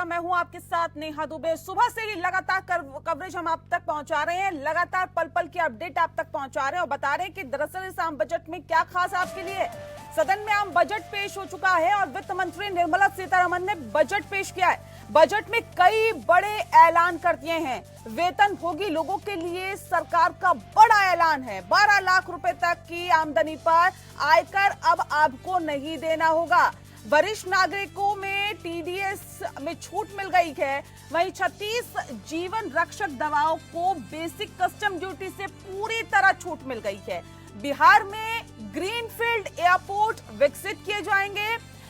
नमस्कार, मैं हूं आपके साथ नेहा दुबे। सुबह से ही लगातार कवरेज हम आप तक पहुंचा रहे हैं, लगातार पल पल की अपडेट आप तक पहुंचा रहे हैं और बता रहे हैं कि दरअसल इस आम बजट में क्या खास आपके लिए। सदन में आम बजट पेश हो चुका है और वित्त मंत्री निर्मला सीतारमण ने बजट पेश किया है। बजट में कई बड़े ऐलान कर दिए हैं। वेतनभोगी लोगों के लिए सरकार का बड़ा ऐलान है। 12 लाख रुपए तक की आमदनी पर आयकर अब आपको नहीं देना होगा। वरिष्ठ नागरिकों में टीडीएस में छूट मिल गई है। वहीं 36 जीवन रक्षक दवाओं को बेसिक कस्टम ड्यूटी से पूरी तरह छूट मिल गई है। बिहार में ग्रीनफील्ड एयरपोर्ट विकसित किए जाएंगे।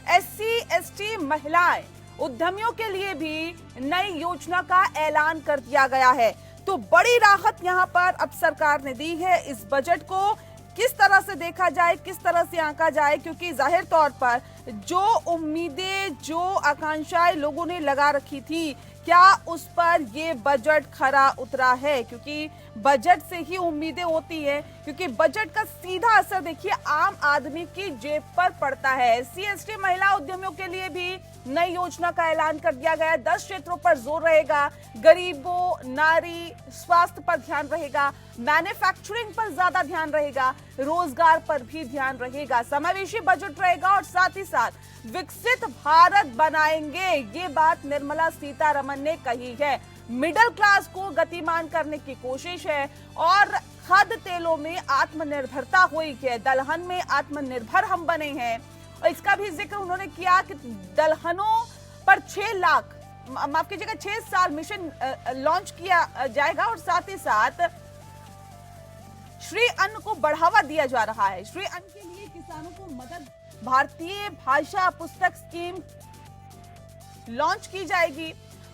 एससी एसटी महिलाएं उद्यमियों के लिए भी नई योजना का ऐलान कर दिया गया है। तो बड़ी राहत यहां पर अब सरकार ने दी है। इस बजट को किस तरह से देखा जाए, किस तरह से आंका जाए, क्योंकि जाहिर तौर पर जो उम्मीदें, जो आकांक्षाएं लोगों ने लगा रखी थी, क्या उस पर ये बजट खरा उतरा है? क्योंकि बजट से ही उम्मीदें होती हैं, क्योंकि बजट का सीधा असर देखिए आम आदमी की जेब पर पड़ता है। एससी एसटी महिला उद्यमियों के लिए भी नई योजना का ऐलान कर दिया गया है। 10 क्षेत्रों पर जोर रहेगा। गरीबों, नारी, स्वास्थ्य पर ध्यान रहेगा, मैन्युफैक्चरिंग पर ज्यादा ध्यान रहेगा, रोजगार पर भी ध्यान रहेगा। समावेशी बजट रहेगा और साथ ही साथ विकसित भारत बनाएंगे, ये बात निर्मला सीतारमण ने कही है। मिडिल क्लास को गतिमान करने की कोशिश है और खाद्य तेलों में आत्मनिर्भरता हुई है। दलहन में आत्मनिर्भर हम बने हैं और इसका भी जिक्र उन्होंने किया कि दलहनों पर 6 लाख, माफ कीजिएगा, 6 साल मिशन लॉन्च किया जाएगा और साथ ही साथ श्री अन्न को बढ़ावा दिया जा रहा है। श्री अन्न के लिए किसानों को मदद, भारतीय भाषा पुस्तक स्कीम लॉन्च की जाएगी।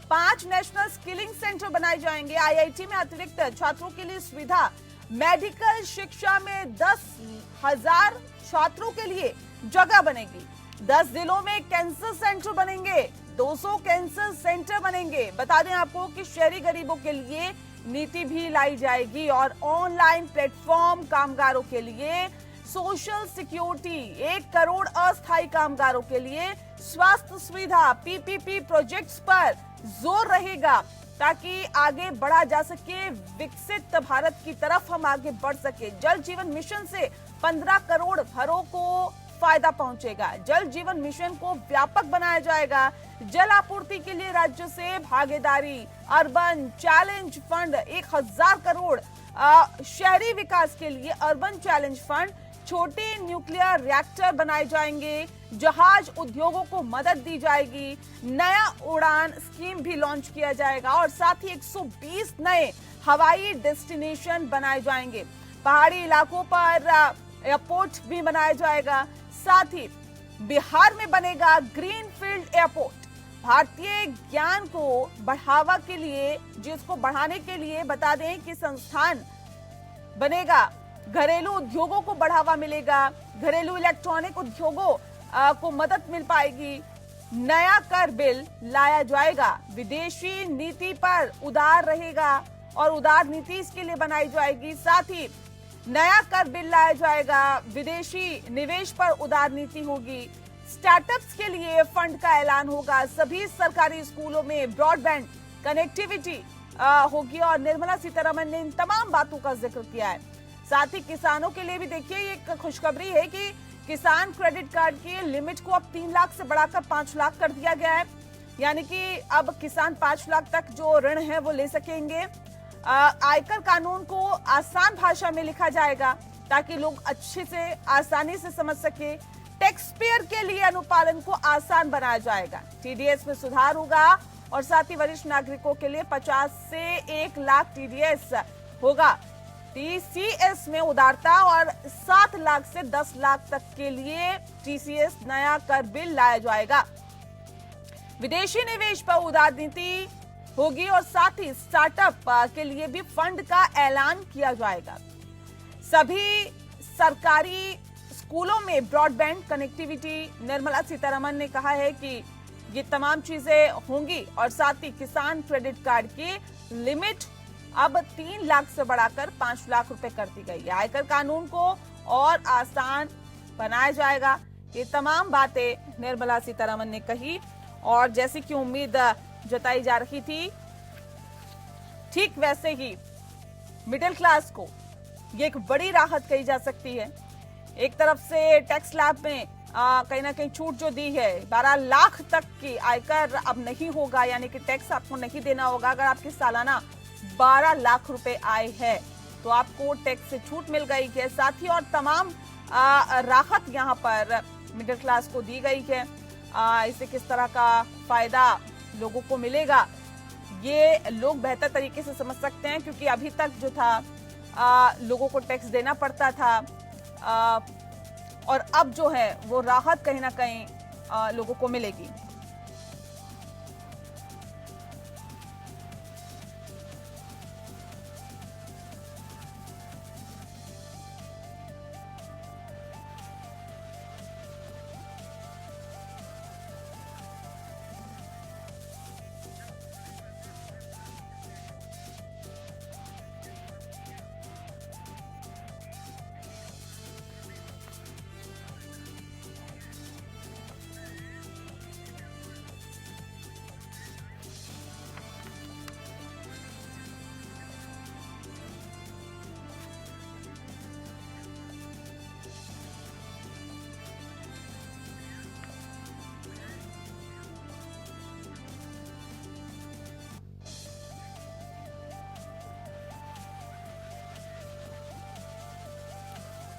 5 नेशनल स्किलिंग सेंटर बनाए जाएंगे। आईआईटी में अतिरिक्त छात्रों के लिए सुविधा। मेडिकल शिक्षा में 10,000 छात्रों के लिए जगह बनेगी। 10 जिलों में कैंसर सेंटर बनेंगे। 200 कैंसर सेंटर बनेंगे। बता दें आपको कि शहरी गरीबों के लिए नीति भी लाई जाएगी और ऑनलाइन प्लेटफॉर्म कामगारों के लिए सोशल सिक्योरिटी, 1 करोड़ अस्थायी कामगारों के लिए स्वास्थ्य सुविधा, पीपीपी प्रोजेक्ट्स पर जोर रहेगा ताकि आगे बढ़ा जा सके। विकसित भारत की तरफ हम आगे बढ़ सके। जल जीवन मिशन से 15 करोड़ घरों को फायदा पहुंचेगा। जल जीवन मिशन को व्यापक बनाया जाएगा। जल आपूर्ति के लिए राज्यों से भागीदारी। Urban challenge fund 1000 crore. शहरी विकास के लिए अर्बन चैलेंज फंड। छोटे न्यूक्लियर रिएक्टर बनाए जाएंगे। जहाज उद्योगों को मदद दी जाएगी। नया उड़ान स्कीम भी लॉन्च किया जाएगा और साथ ही 120 नए हवाई डेस्टिनेशन बनाए जाएंगे। पहाड़ी इलाकों पर एयरपोर्ट भी बनाया जाएगा। साथ ही बिहार में बनेगा ग्रीनफील्ड एयरपोर्ट। भारतीय ज्ञान को बढ़ावा के लिए, जिसको बढ़ाने के लिए बता दें कि संस्थान बनेगा। घरेलू उद्योगों को बढ़ावा मिलेगा। घरेलू इलेक्ट्रॉनिक उद्योगों को मदद मिल पाएगी। नया कर बिल लाया जाएगा। विदेशी नीति पर उदार रहेगा और उदार नीति इसके लिए बनाई जाएगी। साथ ही नया कर बिल लाया जाएगा। विदेशी निवेश पर उदार नीति होगी। स्टार्टअप्स के लिए फंड का ऐलान होगा। सभी सरकारी स्कूलों में ब्रॉडबैंड कनेक्टिविटी होगी और निर्मला सीतारमण ने इन तमाम बातों का जिक्र किया है। साथ ही किसानों के लिए भी देखिए एक खुशखबरी है कि किसान क्रेडिट कार्ड की लिमिट को अब 3 लाख से बढ़ाकर 5 लाख कर दिया गया है। यानी कि अब किसान 5 लाख तक जो ऋण है वो ले सकेंगे। आयकर कानून को आसान भाषा में लिखा जाएगा ताकि लोग अच्छे से, आसानी से समझ सके। टैक्स पेयर के लिए अनुपालन को आसान बनाया जाएगा। टीडीएस में सुधार होगा और साथ ही वरिष्ठ नागरिकों के लिए 50 से 1 लाख टीडीएस होगा। टीसीएस में उदारता और 7 लाख से 10 लाख तक के लिए टीसीएस नया कर बिल लाया जाएगा। विदेशी निवेश पर उदार नीति होगी और साथ ही स्टार्टअप के लिए भी फंड का ऐलान किया जाएगा। सभी सरकारी स्कूलों में ब्रॉडबैंड कनेक्टिविटी, निर्मला सीतारमण ने कहा है कि ये तमाम चीजें होंगी और साथ ही किसान क्रेडिट कार्ड की लिमिट अब 3 लाख से बढ़ाकर 5 लाख रुपए कर दी गई है। आयकर कानून को और आसान बनाया जाएगा। ये तमाम बातें निर्मला सीतारमण ने कही और जैसी कि उम्मीद जताई जा रही थी, ठीक वैसे ही मिडिल क्लास को ये एक बड़ी राहत कही जा सकती है। एक तरफ से टैक्स स्लैब में कहीं ना कहीं छूट जो दी है, 12 लाख तक की आयकर अब नहीं होगा, यानी कि टैक्स आपको नहीं देना होगा। अगर आपकी सालाना 12 लाख रुपए आय है तो आपको टैक्स से छूट मिल गई है। साथ ही और तमाम राहत यहाँ पर मिडिल क्लास को दी गई है। इससे किस तरह का फायदा लोगों को मिलेगा ये लोग बेहतर तरीके से समझ सकते हैं, क्योंकि अभी तक जो था लोगों को टैक्स देना पड़ता था, और अब जो है वो राहत कहीं ना कहीं लोगों को मिलेगी।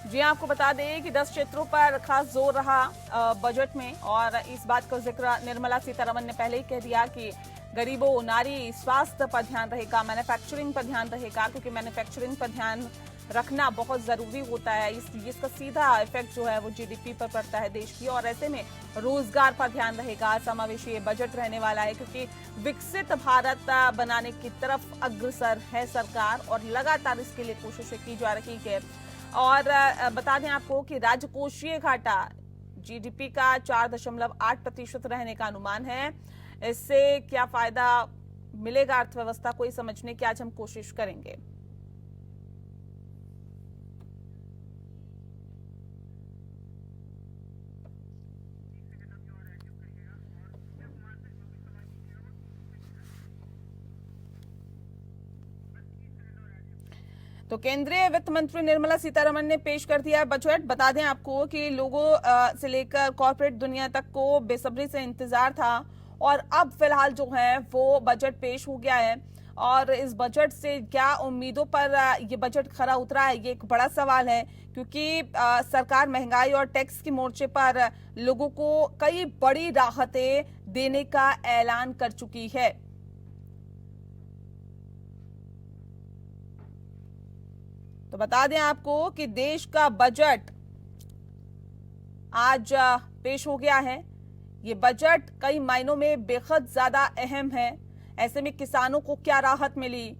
जी आपको बता दें कि 10 क्षेत्रों पर खास जोर रहा बजट में, और इस बात का जिक्र निर्मला सीतारमण ने पहले ही कह दिया कि गरीबों, नारी, स्वास्थ्य पर ध्यान रहेगा, मैन्युफैक्चरिंग पर ध्यान रहेगा, क्योंकि मैन्युफैक्चरिंग पर ध्यान रखना बहुत जरूरी होता है। इसका सीधा इफेक्ट जो है वो जीडीपी पर पड़ता है देश की, और ऐसे में रोजगार पर ध्यान रहेगा। समावेशी बजट रहने वाला है, क्योंकि विकसित भारत बनाने की तरफ अग्रसर है सरकार, और लगातार इसके लिए कोशिशें की जा रही है। और बता दें आपको कि राजकोषीय घाटा जीडीपी का 4.8% रहने का अनुमान है। इससे क्या फायदा मिलेगा अर्थव्यवस्था को, ये समझने की आज हम कोशिश करेंगे। तो केंद्रीय वित्त मंत्री निर्मला सीतारमण ने पेश कर दिया बजट। बता दें आपको कि लोगों से लेकर कॉर्पोरेट दुनिया तक को बेसब्री से इंतजार था, और अब फिलहाल जो है वो बजट पेश हो गया है। और इस बजट से क्या उम्मीदों पर ये बजट खरा उतरा है, ये एक बड़ा सवाल है, क्योंकि सरकार महंगाई और टैक्स के मोर्चे पर लोगों को कई बड़ी राहतें देने का ऐलान कर चुकी है। तो बता दें आपको कि देश का बजट आज पेश हो गया है। ये बजट कई मायनों में बेहद ज्यादा अहम है। ऐसे में किसानों को क्या राहत मिली,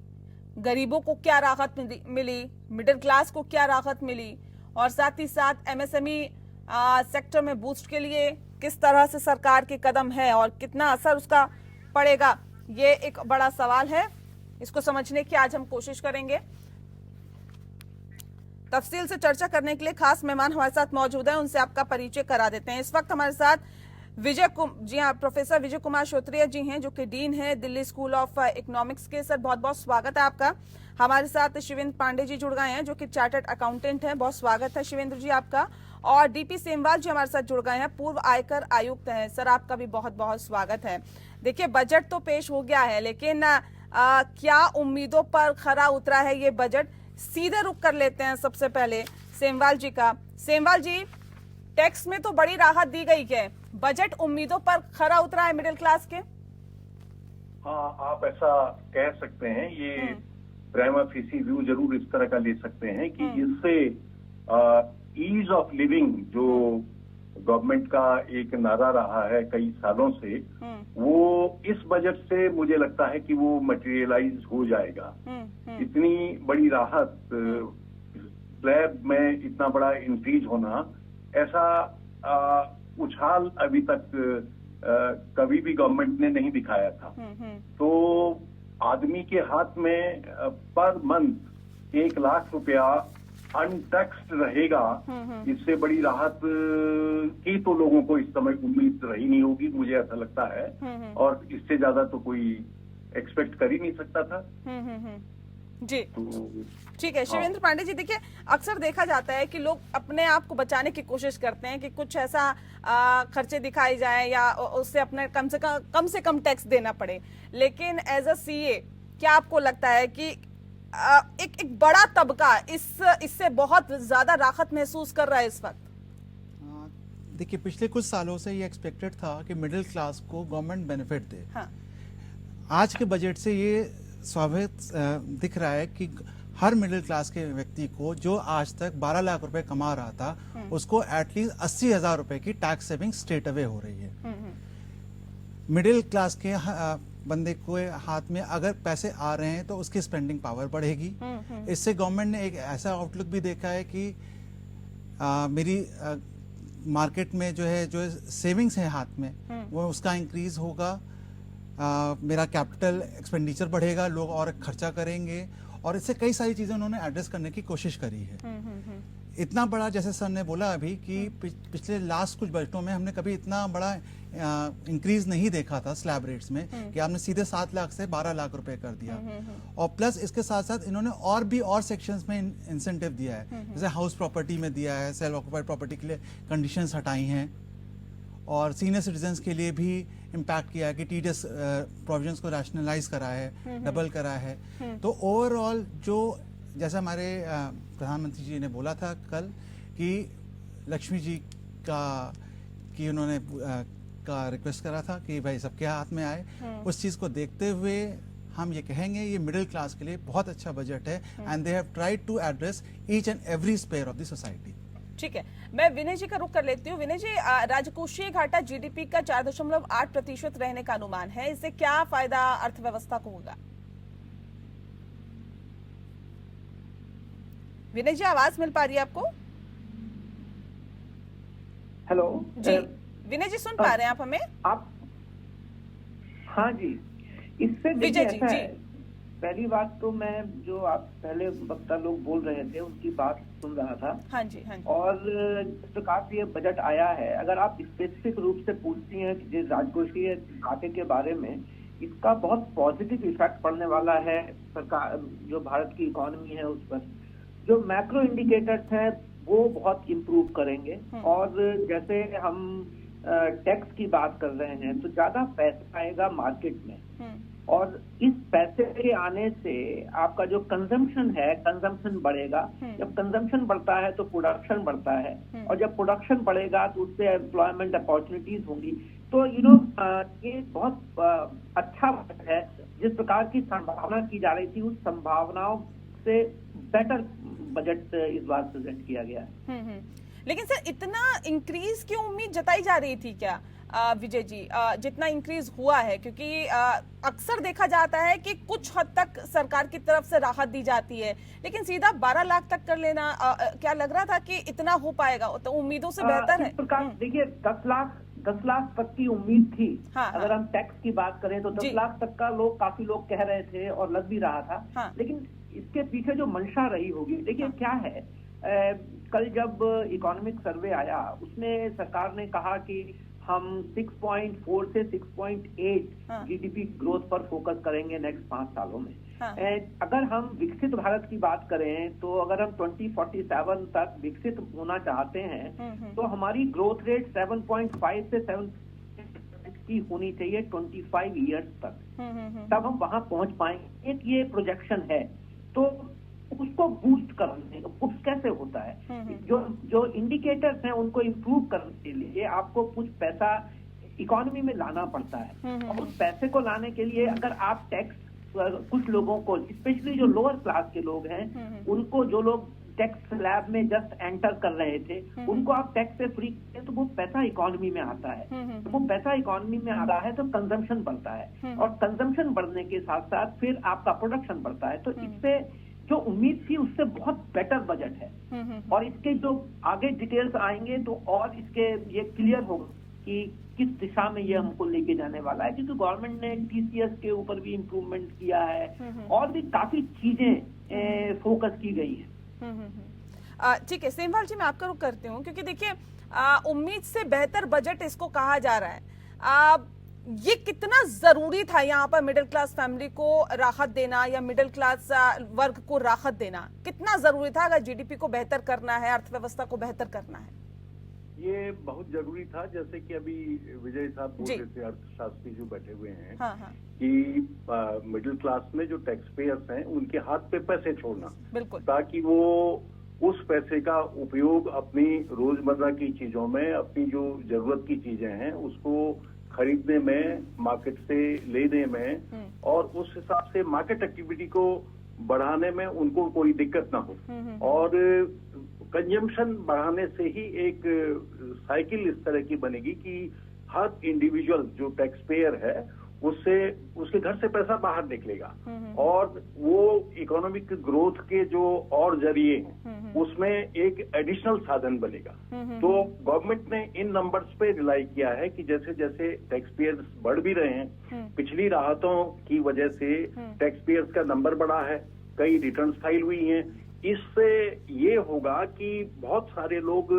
गरीबों को क्या राहत मिली, मिडिल क्लास को क्या राहत मिली, और साथ ही साथ एमएसएमई सेक्टर में बूस्ट के लिए किस तरह से सरकार के कदम है और कितना असर उसका पड़ेगा, ये एक बड़ा सवाल है। इसको समझने की आज हम कोशिश करेंगे। तफसील से चर्चा करने के लिए खास मेहमान हमारे साथ मौजूद हैं, उनसे आपका परिचय करा देते हैं। इस वक्त हमारे साथ प्रोफेसर विजय कुमार श्रोत्रिय जी हैं, जो कि डीन है दिल्ली स्कूल ऑफ इकोनॉमिक्स के। सर बहुत बहुत स्वागत है आपका। हमारे साथ शिवेंद्र पांडे जी जुड़ गए हैं, जो कि चार्टर्ड अकाउंटेंट हैं। बहुत स्वागत है शिवेंद्र जी आपका। और डीपी सेमवाल जी हमारे साथ जुड़ गए हैं, पूर्व आयकर आयुक्त हैं। सर आपका भी बहुत बहुत स्वागत है। देखिए बजट तो पेश हो गया है, लेकिन क्या उम्मीदों पर खरा उतरा है ये बजट? सीधे रुक कर लेते हैं सबसे पहले सेमवाल जी का। सेमवाल जी, टैक्स में तो बड़ी राहत दी गई है, बजट उम्मीदों पर खरा उतरा है मिडिल क्लास के? हाँ, आप ऐसा कह सकते हैं। ये प्राइमा फेसी व्यू जरूर इस तरह का ले सकते हैं कि इससे ईज ऑफ लिविंग जो गवर्नमेंट का एक नारा रहा है कई सालों से, वो इस बजट से मुझे लगता है कि वो मटेरियलाइज हो जाएगा। इतनी बड़ी राहत, स्लैब में इतना बड़ा इंक्रीज होना, ऐसा उछाल अभी तक कभी भी गवर्नमेंट ने नहीं दिखाया था। तो आदमी के हाथ में पर मंथ 1 लाख रुपया अनटैक्स्ड रहेगा, इससे बड़ी राहत की तो लोगों को इस समय उम्मीद रही नहीं होगी, मुझे ऐसा लगता है। और इससे ज्यादा तो कोई एक्सपेक्ट कर ही नहीं सकता था। जी तो ठीक है शिवेंद्र पांडे जी, देखिए अक्सर देखा जाता है कि लोग अपने आप को बचाने की कोशिश करते हैं कि कुछ ऐसा खर्चे दिखाए जाए या उससे अपने कम से कम टैक्स देना पड़े, लेकिन एज अ सीए क्या आपको लगता है कि एक बड़ा तबका इससे बहुत ज्यादा राहत महसूस कर रहा है इस वक्त? देखिए पिछले कुछ सालों से ये एक्सपेक्टेड था कि मिडिल क्लास को गवर्नमेंट बेनिफिट दे। हाँ। आज के बजट से ये स्वाभाविक दिख रहा है कि हर मिडिल क्लास के व्यक्ति को जो आज तक 12 लाख रुपए कमा रहा था उसको एटलीस्ट 80,000 रुपए की टैक्स सेविंग स्ट्रेट अवे हो रही है। मिडिल क्लास के बंदे के हाथ में अगर पैसे आ रहे हैं तो उसकी स्पेंडिंग पावर बढ़ेगी। इससे गवर्नमेंट ने एक ऐसा आउटलुक भी देखा है कि मेरी मार्केट में जो सेविंग्स है हाथ में वो उसका इंक्रीज होगा, मेरा कैपिटल एक्सपेंडिचर बढ़ेगा, लोग और खर्चा करेंगे, और इससे कई सारी चीजें उन्होंने एड्रेस करने की कोशिश करी है। इतना बड़ा, जैसे सर ने बोला अभी कि पिछले लास्ट कुछ बजटों में हमने कभी इतना बड़ा इंक्रीज नहीं देखा था स्लैब रेट्स में कि आपने सीधे 7 लाख से 12 लाख रुपए कर दिया। और प्लस इसके साथ साथ इन्होंने और सेक्शंस में इंसेंटिव दिया है, जैसे हाउस प्रॉपर्टी में दिया है, सेल्फ ऑक्युपाइड प्रॉपर्टी के लिए कंडीशंस हटाई हैं, और सीनियर सिटीजन्स के लिए भी इम्पैक्ट किया है कि टीडीएस प्रोविजंस को रैशनलाइज करा है, डबल करा है। तो ओवरऑल जो जैसा हमारे प्रधानमंत्री जी ने बोला था कल कि लक्ष्मी जी की उन्होंने का रिक्वेस्ट करा था कि भाई सबके हाथ में आए, उस चीज को देखते हुए हम ये कहेंगे ये मिडिल क्लास के लिए बहुत अच्छा बजट है and they have tried to address each and every sphere of the society. ठीक है, मैं विनय जी का रुख कर लेती हूँ। विनय जी, राजकोषीय घाटा जीडीपी का 4.8% रहने का अनुमान है, इससे क्या फायदा अर्थव्यवस्था को होगा? विनय जी, आवाज मिल पा रही है आपको? हेलो जी विनय जी, सुन पा रहे हैं आप हमें? आप हाँ जी, इससे विजय जी, ऐसा है, पहली बात तो मैं जो आप पहले वक्ता लोग बोल रहे थे उनकी बात सुन रहा था। हाँ जी, हाँ जी। और जिस प्रकार से ये बजट आया है, अगर आप स्पेसिफिक रूप से पूछती हैं कि जिस राजकोषीय घाटे के बारे में, इसका बहुत पॉजिटिव इफेक्ट पड़ने वाला है सरकार जो भारत की इकोनॉमी है उस पर। जो मैक्रो इंडिकेटर्स हैं वो बहुत इम्प्रूव करेंगे, और जैसे हम टैक्स की बात कर रहे हैं तो ज्यादा पैसा आएगा मार्केट में, और इस पैसे के आने से आपका जो कंजम्पशन है, कंजम्पशन बढ़ेगा। जब कंजम्पशन बढ़ता है तो प्रोडक्शन बढ़ता है, और जब प्रोडक्शन बढ़ेगा तो उससे एम्प्लॉयमेंट अपॉर्चुनिटीज होंगी। तो ये बहुत अच्छा बजट है। जिस प्रकार की संभावना की जा रही थी उस संभावनाओं से बेटर बजट इस बार प्रेजेंट किया गया है। लेकिन सर, इतना इंक्रीज की उम्मीद जताई जा रही थी क्या विजय जी, जितना इंक्रीज हुआ है? क्योंकि अक्सर देखा जाता है कि कुछ हद तक सरकार की तरफ से राहत दी जाती है, लेकिन सीधा 12 लाख तक कर लेना, क्या लग रहा था कि इतना हो पाएगा? तो उम्मीदों से बेहतर है। इस प्रकार देखिए, 10 लाख तक की उम्मीद थी। हाँ, अगर हम टैक्स की बात करें तो 10 लाख तक का काफी लोग कह रहे थे और लग भी रहा था। हाँ। लेकिन इसके पीछे जो मंशा रही होगी, देखिए क्या है, कल जब इकोनॉमिक सर्वे आया उसमें सरकार ने कहा कि हम 6.4 से 6.8 जीडीपी ग्रोथ पर फोकस करेंगे नेक्स्ट 5 सालों में। अगर हम विकसित भारत की बात करें तो अगर हम 2047 तक विकसित होना चाहते हैं तो हमारी ग्रोथ रेट 7.5 से 7 की होनी चाहिए 25 ईयर्स तक, तब हम वहां पहुंच पाएंगे। एक ये प्रोजेक्शन है, तो उसको बूस्ट करने बूस्ट कैसे होता है, जो इंडिकेटर्स हैं उनको इम्प्रूव करने के लिए आपको कुछ पैसा इकोनॉमी में लाना पड़ता है, और उस पैसे को लाने के लिए अगर आप टैक्स, कुछ लोगों को, स्पेशली जो लोअर क्लास के लोग हैं उनको, जो लोग टैक्स स्लैब में जस्ट एंटर कर रहे थे, उनको आप टैक्स से फ्री करें तो वो पैसा इकोनॉमी में आता है। तो वो पैसा इकोनॉमी में आता है तो कंजम्पशन बढ़ता है, और कंजम्पशन बढ़ने के साथ साथ फिर आपका प्रोडक्शन बढ़ता है। तो इससे जो उम्मीद थी उससे बहुत बेटर बजट है। और इसके जो आगे डिटेल्स आएंगे तो और इसके ये क्लियर होगा कि किस दिशा में ये हमको लेके जाने वाला है, क्योंकि गवर्नमेंट ने टीसीएस के ऊपर भी इम्प्रूवमेंट किया है और भी काफी चीजें फोकस की गई है। ठीक है सेमवाल जी, मैं आपका रुख करती हूँ क्योंकि देखिए उम्मीद से बेहतर बजट इसको कहा जा रहा है। ये कितना जरूरी था यहाँ पर मिडिल क्लास फैमिली को राहत देना या मिडिल क्लास वर्ग को राहत देना, कितना जरूरी था अगर जीडीपी को बेहतर करना है, अर्थव्यवस्था को बेहतर करना है? ये बहुत जरूरी था, जैसे कि अभी विजय साहब बोल रहे थे, अर्थशास्त्री जो बैठे हुए हैं, कि मिडिल क्लास में जो टैक्स पेयर्स हैं उनके हाथ पे पैसे छोड़ना, बिल्कुल, ताकि वो उस पैसे का उपयोग अपनी रोजमर्रा की चीजों में, अपनी जो जरूरत की चीजें हैं उसको खरीदने में, मार्केट से लेने में और उस हिसाब से मार्केट एक्टिविटी को बढ़ाने में उनको कोई दिक्कत ना हो। और कंजम्पशन बढ़ाने से ही एक साइकिल इस तरह की बनेगी कि हर इंडिविजुअल जो टैक्स पेयर है उससे उसके घर से पैसा बाहर निकलेगा और वो इकोनॉमिक ग्रोथ के जो और जरिए हैं उसमें एक एडिशनल साधन बनेगा। तो गवर्नमेंट ने इन नंबर्स पे रिलाई किया है कि जैसे जैसे टैक्स पेयर्स बढ़ भी रहे हैं, पिछली राहतों की वजह से टैक्स पेयर्स का नंबर बढ़ा है, कई रिटर्न्स फाइल हुई हैं, इससे ये होगा कि बहुत सारे लोग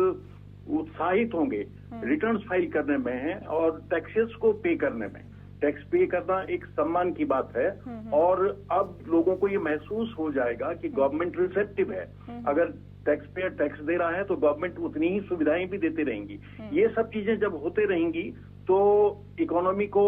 उत्साहित होंगे रिटर्न्स फाइल करने में और टैक्सेस को पे करने में। टैक्स पे करना एक सम्मान की बात है और अब लोगों को ये महसूस हो जाएगा कि गवर्नमेंट रिसेप्टिव है। अगर टैक्स पेयर टैक्स दे रहा है तो गवर्नमेंट उतनी ही सुविधाएं भी देती रहेंगी। ये सब चीजें जब होते रहेंगी तो इकोनॉमी को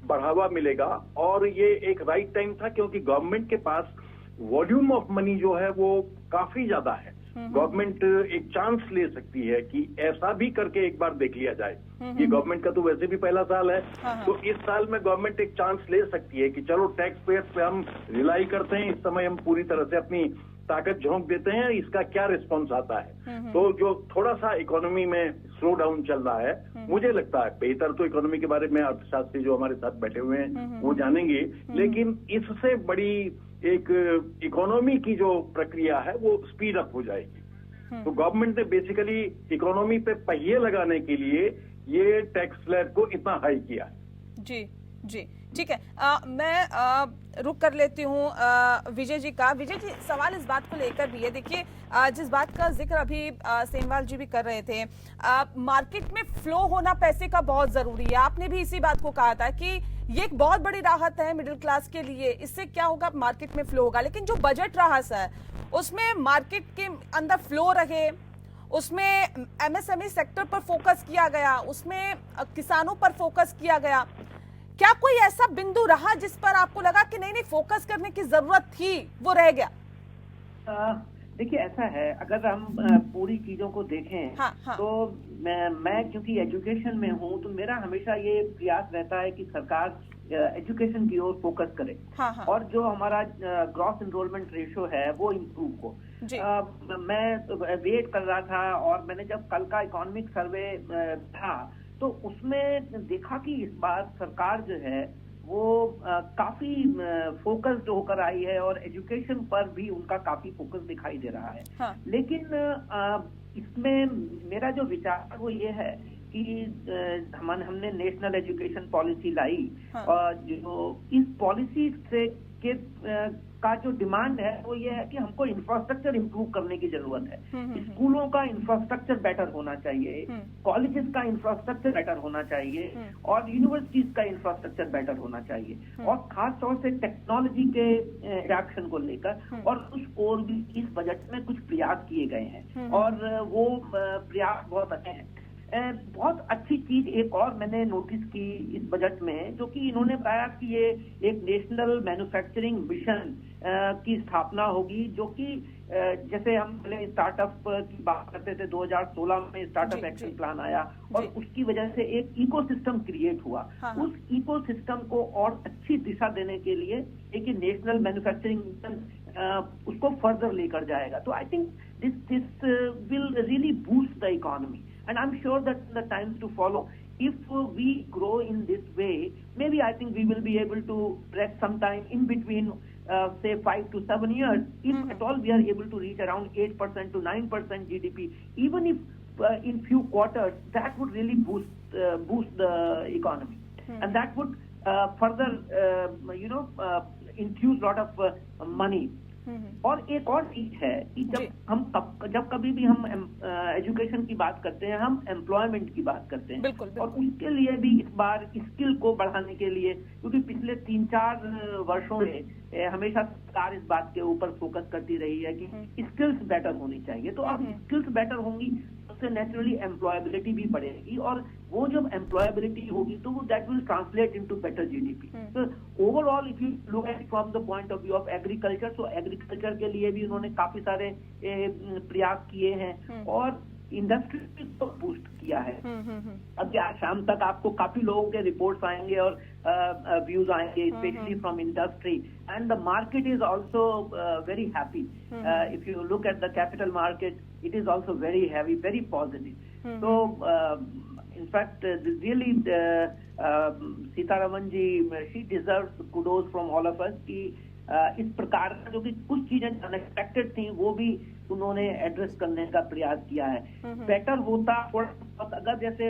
बढ़ावा मिलेगा और ये एक राइट टाइम था, क्योंकि गवर्नमेंट के पास वॉल्यूम ऑफ मनी जो है वो काफी ज्यादा है। गवर्नमेंट एक चांस ले सकती है कि ऐसा भी करके एक बार देख लिया जाए। ये गवर्नमेंट का तो वैसे भी पहला साल है, तो इस साल में गवर्नमेंट एक चांस ले सकती है कि चलो टैक्स पेयर्स पे हम रिलाई करते हैं, इस समय हम पूरी तरह से अपनी ताकत झोंक देते हैं, इसका क्या रिस्पॉन्स आता है। तो जो थोड़ा सा इकोनॉमी में स्लो डाउन चल रहा है, मुझे लगता है बेहतर तो इकोनॉमी के बारे में अर्थशास्त्री जो हमारे साथ बैठे हुए हैं वो जानेंगे, लेकिन इससे बड़ी एक इकोनॉमी की जो प्रक्रिया है वो स्पीड अप हो जाएगी। तो गवर्नमेंट ने बेसिकली इकोनॉमी पे पहिए लगाने के लिए ये टैक्स स्लैब को इतना हाई किया है। जी जी, ठीक है। मैं रुक कर लेती हूँ विजय जी का। विजय जी, सवाल इस बात को लेकर भी है, देखिए जिस बात का जिक्र अभी सेमवाल जी भी कर रहे थे, मार्केट में फ्लो होना पैसे का बहुत जरूरी है। आपने भी इसी बात को कहा था कि ये एक बहुत बड़ी राहत है मिडिल क्लास के लिए, इससे क्या होगा, मार्केट में फ्लो होगा। लेकिन जो बजट राहत है उसमें मार्केट के अंदर फ्लो रहे, उसमें एमएसएमई सेक्टर पर फोकस किया गया, उसमें किसानों पर फोकस किया गया। क्या कोई ऐसा बिंदु रहा जिस पर आपको लगा कि नहीं फोकस करने की जरूरत थी, वो रह गया? देखिए ऐसा है, अगर हम पूरी चीजों को देखें तो मैं क्योंकि एजुकेशन में हूँ तो मेरा हमेशा ये प्रयास रहता है कि सरकार एजुकेशन की ओर फोकस करे और जो हमारा ग्रॉस एनरोलमेंट रेशियो है वो इम्प्रूव हो। मैं वेट कर रहा था और मैंने जब कल का इकोनॉमिक सर्वे था तो उसमें देखा कि इस बार सरकार जो है वो काफी फोकस्ड होकर आई है और एजुकेशन पर भी उनका काफी फोकस दिखाई दे रहा है। लेकिन इसमें मेरा जो विचार वो ये है कि हमने नेशनल एजुकेशन पॉलिसी लाई और जो इस पॉलिसी से का जो डिमांड है वो ये है कि हमको इंफ्रास्ट्रक्चर इंप्रूव करने की जरूरत है। स्कूलों का इंफ्रास्ट्रक्चर बेटर होना चाहिए, कॉलेजेस का इंफ्रास्ट्रक्चर बेटर होना चाहिए और यूनिवर्सिटीज का इंफ्रास्ट्रक्चर बेटर होना चाहिए और खास तौर से टेक्नोलॉजी के एडॉप्शन को लेकर और कुछ और भी इस बजट में कुछ प्रयास किए गए हैं और वो प्रयास बहुत अच्छे हैं। बहुत अच्छी चीज एक और मैंने नोटिस की इस बजट में, जो कि इन्होंने बताया कि ये एक नेशनल मैन्युफैक्चरिंग मिशन की स्थापना होगी, जो कि जैसे हम पहले स्टार्टअप की बात करते थे, 2016 में स्टार्टअप एक्शन प्लान आया और उसकी वजह से एक इकोसिस्टम क्रिएट हुआ। उस इकोसिस्टम को और अच्छी दिशा देने के लिए एक नेशनल मैन्युफैक्चरिंग मिशन उसको फर्दर लेकर जाएगा। तो I think this will really boost the economy and I'm sure that in the times to follow, if we grow in this way, maybe I think we will be able to break sometime in between say 5 to 7 years, if at all we are able to reach around 8% to 9% GDP, even if in few quarters, that would really boost the economy, and that would further infuse lot of money और एक और चीज है कि जब कभी भी हम एजुकेशन की बात करते हैं, हम एम्प्लॉयमेंट की बात करते हैं। बिल्कुल, बिल्कुल। और उसके लिए भी इस बार स्किल को बढ़ाने के लिए, क्योंकि पिछले 3-4 वर्षों में हमेशा सरकार इस बात के ऊपर फोकस करती रही है कि स्किल्स बेटर होनी चाहिए। तो अब स्किल्स बेटर होंगी, उससे नेचुरली एम्प्लॉयबिलिटी भी बढ़ेगी, और वो जब एम्प्लॉयबिलिटी होगी तो वो that will translate into better GDP. तो overall if you look at from the point of view of agriculture, तो एग्रीकल्चर के लिए भी उन्होंने काफी सारे प्रयास किए हैं और इंडस्ट्री को बूस्ट किया है। अब आज शाम तक आपको काफी लोगों के रिपोर्ट्स आएंगे और व्यूज आएंगे, specially from industry, and the market is also very happy. If you look at the capital market, it is also very heavy, very positive. तो in fact, really, Sitharaman ji, she deserves kudos from all of us कि इस प्रकार का जो कि कुछ चीजें unexpected थी वो भी उन्होंने एड्रेस करने का प्रयास किया है। बेटर होता थोड़ा, अगर जैसे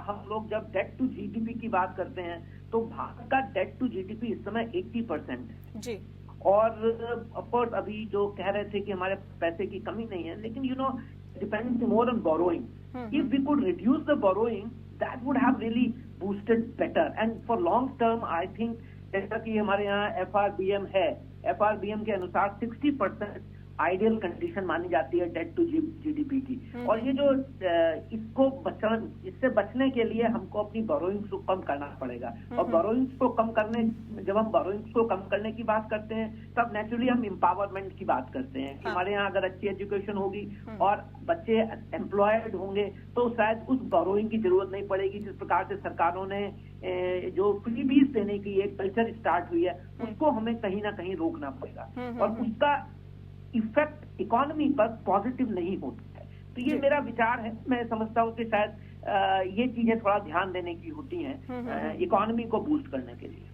हम लोग जब डेट टू जीडीपी की बात करते हैं तो भारत का डेट टू जीडीपी इस समय 80% जी। और ऑफकोर्स अभी जो कह रहे थे कि हमारे पैसे की कमी नहीं है, लेकिन you know depends more on borrowing. If we could reduce the borrowing, that would have really boosted better. And for long term, I think जैसा कि हमारे यहाँ FRBM है, FRBM के अनुसार 60% आइडियल कंडीशन मानी जाती है डेट टू जीडीपी की। और ये जो इससे बचने के लिए हमको अपनी बोरोइंग्स को कम करना पड़ेगा। और बोरोइंग्स को कम करने, जब हम बोरोइंग्स को कम करने की बात करते हैं तब नेचुरली हम एम्पावरमेंट की बात करते हैं। हमारे यहाँ अगर अच्छी एजुकेशन होगी और बच्चे एम्प्लॉयड होंगे तो शायद उस बोरोइंग की जरूरत नहीं पड़ेगी। जिस प्रकार से सरकारों ने जो फ्रीबीज देने की एक कल्चर स्टार्ट हुई है, उसको हमें कहीं ना कहीं रोकना पड़ेगा और उसका इफेक्ट इकोनॉमी पर पॉजिटिव नहीं होता है। तो ये मेरा विचार है। मैं समझता हूँ कि शायद ये चीजें थोड़ा ध्यान देने की होती हैं इकोनॉमी को बूस्ट करने के लिए।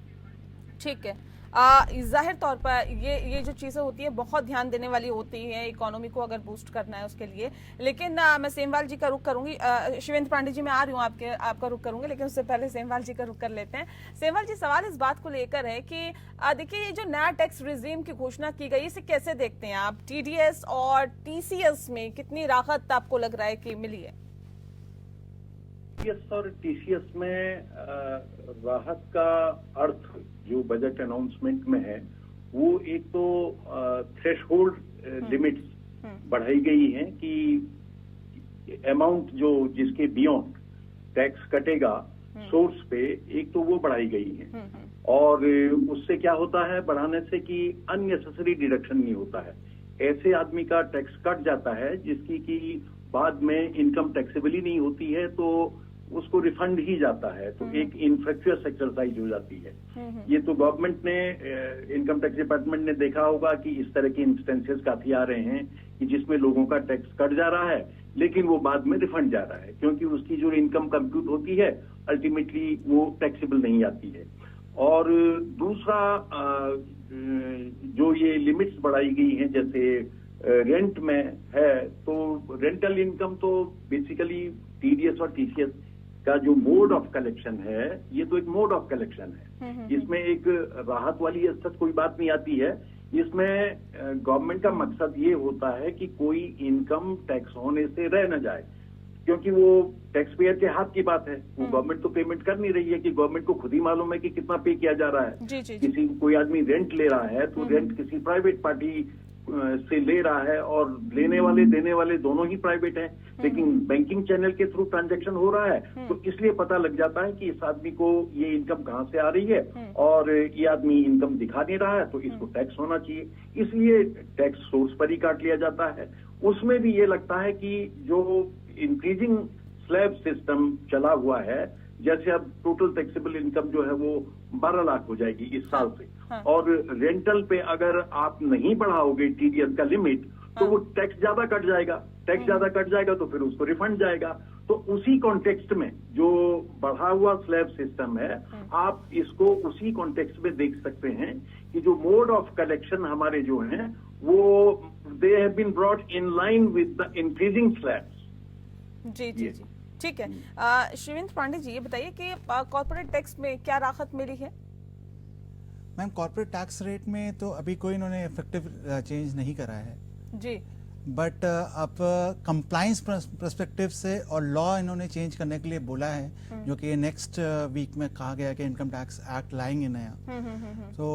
ठीक है, जाहिर तौर पर ये जो चीज़ें होती है बहुत ध्यान देने वाली होती है इकोनॉमी को अगर बूस्ट करना है उसके लिए। लेकिन मैं सेमवाल जी का रुख करूंगी। शिवेंद्र पांडे जी, मैं आ रही हूँ आपका रुख करूंगी, लेकिन उससे पहले सेमवाल जी का रुख कर लेते हैं। सेमवाल जी, सवाल इस बात को लेकर है कि देखिए ये जो नया टैक्स रिजीम की घोषणा की गई, इसे कैसे देखते हैं आप? TDS और TCS में कितनी राहत आपको लग रहा है कि मिली है? TDS और TCS में राहत का अर्थ जो बजट अनाउंसमेंट में है वो एक तो थ्रेशहोल्ड लिमिट्स बढ़ाई गई हैं कि अमाउंट जो जिसके बियॉन्ड टैक्स कटेगा सोर्स पे, एक तो वो बढ़ाई गई है। और उससे क्या होता है बढ़ाने से कि अननेसेसरी डिडक्शन नहीं होता है। ऐसे आदमी का टैक्स कट जाता है जिसकी कि बाद में इनकम टैक्सेबल ही नहीं होती है तो उसको रिफंड ही जाता है। तो एक इनफ्रक्चुअस एक्सरसाइज हो जाती है। ये तो गवर्नमेंट ने, इनकम टैक्स डिपार्टमेंट ने देखा होगा कि इस तरह के इंस्टेंसेस काफी आ रहे हैं कि जिसमें लोगों का टैक्स कट जा रहा है लेकिन वो बाद में रिफंड जा रहा है, क्योंकि उसकी जो इनकम कंप्यूट होती है अल्टीमेटली वो टैक्सेबल नहीं आती है। और दूसरा जो ये लिमिट्स बढ़ाई गई हैं, जैसे रेंट में है तो रेंटल इनकम तो बेसिकली TDS और TCS का जो मोड ऑफ कलेक्शन है, ये तो एक मोड ऑफ कलेक्शन है। इसमें एक राहत वाली सच कोई बात नहीं आती है। इसमें गवर्नमेंट का मकसद ये होता है कि कोई इनकम टैक्स होने से रह न जाए, क्योंकि वो टैक्स पेयर के हाथ की बात है। वो गवर्नमेंट तो पेमेंट कर नहीं रही है कि गवर्नमेंट को खुद ही मालूम है कि कितना पे किया जा रहा है। किसी कोई आदमी रेंट ले रहा है तो रेंट किसी प्राइवेट पार्टी से ले रहा है और लेने वाले देने वाले दोनों ही प्राइवेट हैं, लेकिन बैंकिंग चैनल के थ्रू ट्रांजैक्शन हो रहा है तो इसलिए पता लग जाता है कि इस आदमी को ये इनकम कहाँ से आ रही है और ये आदमी इनकम दिखा नहीं रहा है तो इसको टैक्स होना चाहिए, इसलिए टैक्स सोर्स पर ही काट लिया जाता है। उसमें भी ये लगता है कि जो इंक्रीजिंग स्लैब सिस्टम चला हुआ है, जैसे अब टोटल टैक्सेबल इनकम जो है वो 12 लाख हो जाएगी इस साल से, और रेंटल पे अगर आप नहीं बढ़ाओगे TDS का लिमिट तो वो टैक्स ज्यादा कट जाएगा। टैक्स ज्यादा कट जाएगा तो फिर उसको रिफंड जाएगा। तो उसी कॉन्टेक्स्ट में जो बढ़ा हुआ स्लैब सिस्टम है, आप इसको उसी कॉन्टेक्स्ट में देख सकते हैं कि जो मोड ऑफ कलेक्शन हमारे जो हैं वो they have been brought in line with the increasing slabs. जी जी जी, ठीक है। शिवेंद्र पांडे जी, ये बताइए कि कॉर्पोरेट टैक्स में क्या राहत मिली है? मैम कॉर्पोरेट टैक्स रेट में तो अभी कोई इन्होंने इफेक्टिव चेंज नहीं करा है, जी। बट अब कंप्लाइंस पर्सपेक्टिव से और लॉ इन्होंने चेंज करने के लिए बोला है, जो कि नेक्स्ट वीक में कहा गया कि इनकम टैक्स एक्ट लाएंगे नया। तो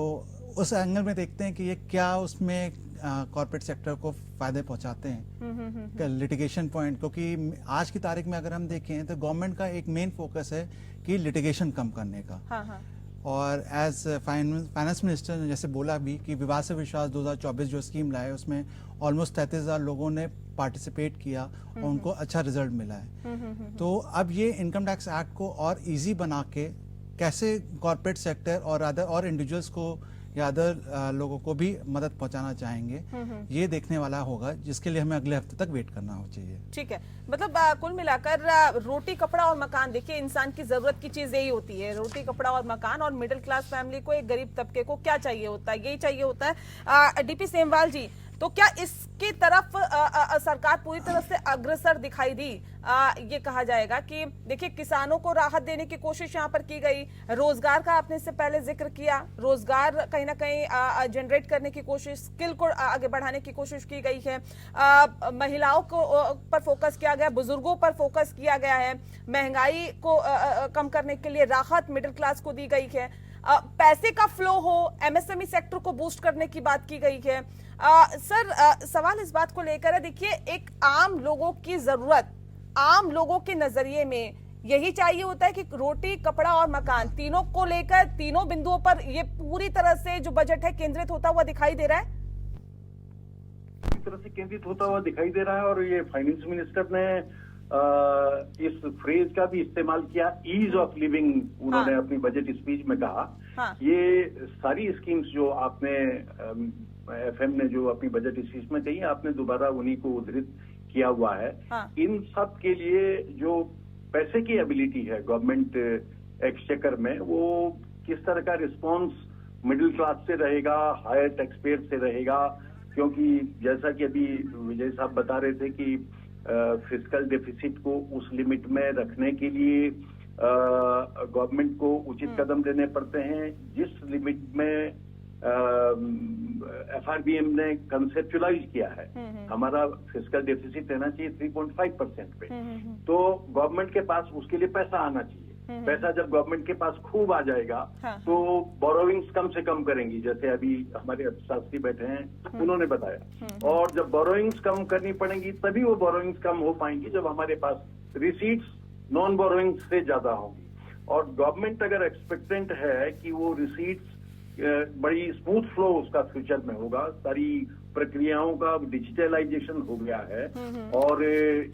उस एंगल में देखते हैं कि ये क्या उसमें कॉर्पोरेट सेक्टर को फायदे पहुंचाते हैं लिटिगेशन पॉइंट, क्योंकि आज की तारीख में अगर हम देखें तो गवर्नमेंट का एक मेन फोकस है कि लिटिगेशन कम करने का। हाँ। और एज फाइनेंस मिनिस्टर ने जैसे बोला भी कि विवाद से विश्वास 2024 जो स्कीम लाए उसमें ऑलमोस्ट 33,000 लोगों ने पार्टिसिपेट किया और उनको अच्छा रिजल्ट मिला है। तो अब ये इनकम टैक्स एक्ट को और इजी बना के कैसे कॉर्पोरेट सेक्टर और इंडिविजुअल्स को या अदर लोगों को भी मदद पहुंचाना चाहेंगे, ये देखने वाला होगा, जिसके लिए हमें अगले हफ्ते तक वेट करना हो चाहिए। ठीक है, मतलब कुल मिलाकर रोटी कपड़ा और मकान, देखिए इंसान की जरूरत की चीज यही होती है, रोटी कपड़ा और मकान। और मिडिल क्लास फैमिली को, एक गरीब तबके को क्या चाहिए होता है? यही चाहिए होता है। डीपी सेमवाल जी, तो क्या इसकी तरफ सरकार पूरी तरह से अग्रसर दिखाई दी? ये कहा जाएगा कि देखिए किसानों को राहत देने की कोशिश यहाँ पर की गई, रोजगार का आपने इससे पहले जिक्र किया, रोजगार कहीं ना कहीं जनरेट करने की कोशिश, स्किल को आगे बढ़ाने की कोशिश की गई है, महिलाओं को पर फोकस किया गया, बुजुर्गों पर फोकस किया गया है, महंगाई को कम करने के लिए राहत मिडिल क्लास को दी गई है, पैसे का फ्लो हो, एमएसएमई सेक्टर को बूस्ट करने की बात की गई है। सर, सवाल इस बात को लेकर है, देखिए एक आम लोगों की जरूरत, आम लोगों के नजरिए में यही चाहिए होता है कि रोटी कपड़ा और मकान, तीनों को लेकर, तीनों बिंदुओं पर ये पूरी तरह से जो बजट है केंद्रित होता हुआ दिखाई दे रहा है। पूरी तरह से केंद्रित होता हुआ दिखाई दे रहा है। और ये फाइनेंस मिनिस्टर ने इस फ्रेज का भी इस्तेमाल किया, ईज ऑफ लिविंग, उन्होंने अपनी बजट स्पीच में कहा। ये सारी स्कीम्स जो आपने एफएम ने जो अपनी बजट स्पीच में कही, आपने दोबारा उन्हीं को उद्धृत किया हुआ है। इन सब के लिए जो पैसे की एबिलिटी है गवर्नमेंट एक्सचेकर में, वो किस तरह का रिस्पॉन्स मिडिल क्लास से रहेगा, हायर टैक्स पेयर से रहेगा, क्योंकि जैसा कि अभी विजय साहब बता रहे थे कि फिस्कल डेफिसिट को उस लिमिट में रखने के लिए गवर्नमेंट को उचित कदम लेने पड़ते हैं, जिस लिमिट में एफआरबीएम ने कंसेप्चुलाइज किया है। हमारा फिस्कल डेफिसिट रहना चाहिए 3.5% पे, तो गवर्नमेंट के पास उसके लिए पैसा आना चाहिए। पैसा जब गवर्नमेंट के पास खूब आ जाएगा तो बोरोविंग्स कम से कम करेंगी, जैसे अभी हमारे अर्थशास्त्री बैठे हैं उन्होंने बताया। और जब बोरोविंग्स कम करनी पड़ेंगी तभी वो बोरोविंग्स कम हो पाएंगी जब हमारे पास रिसीट्स नॉन बोरोविंग्स से ज्यादा होंगी। और गवर्नमेंट अगर एक्सपेक्टेंट है कि वो रिसीट्स बड़ी स्मूथ फ्लो उसका फ्यूचर में होगा, सारी प्रक्रियाओं का डिजिटलाइजेशन हो गया है और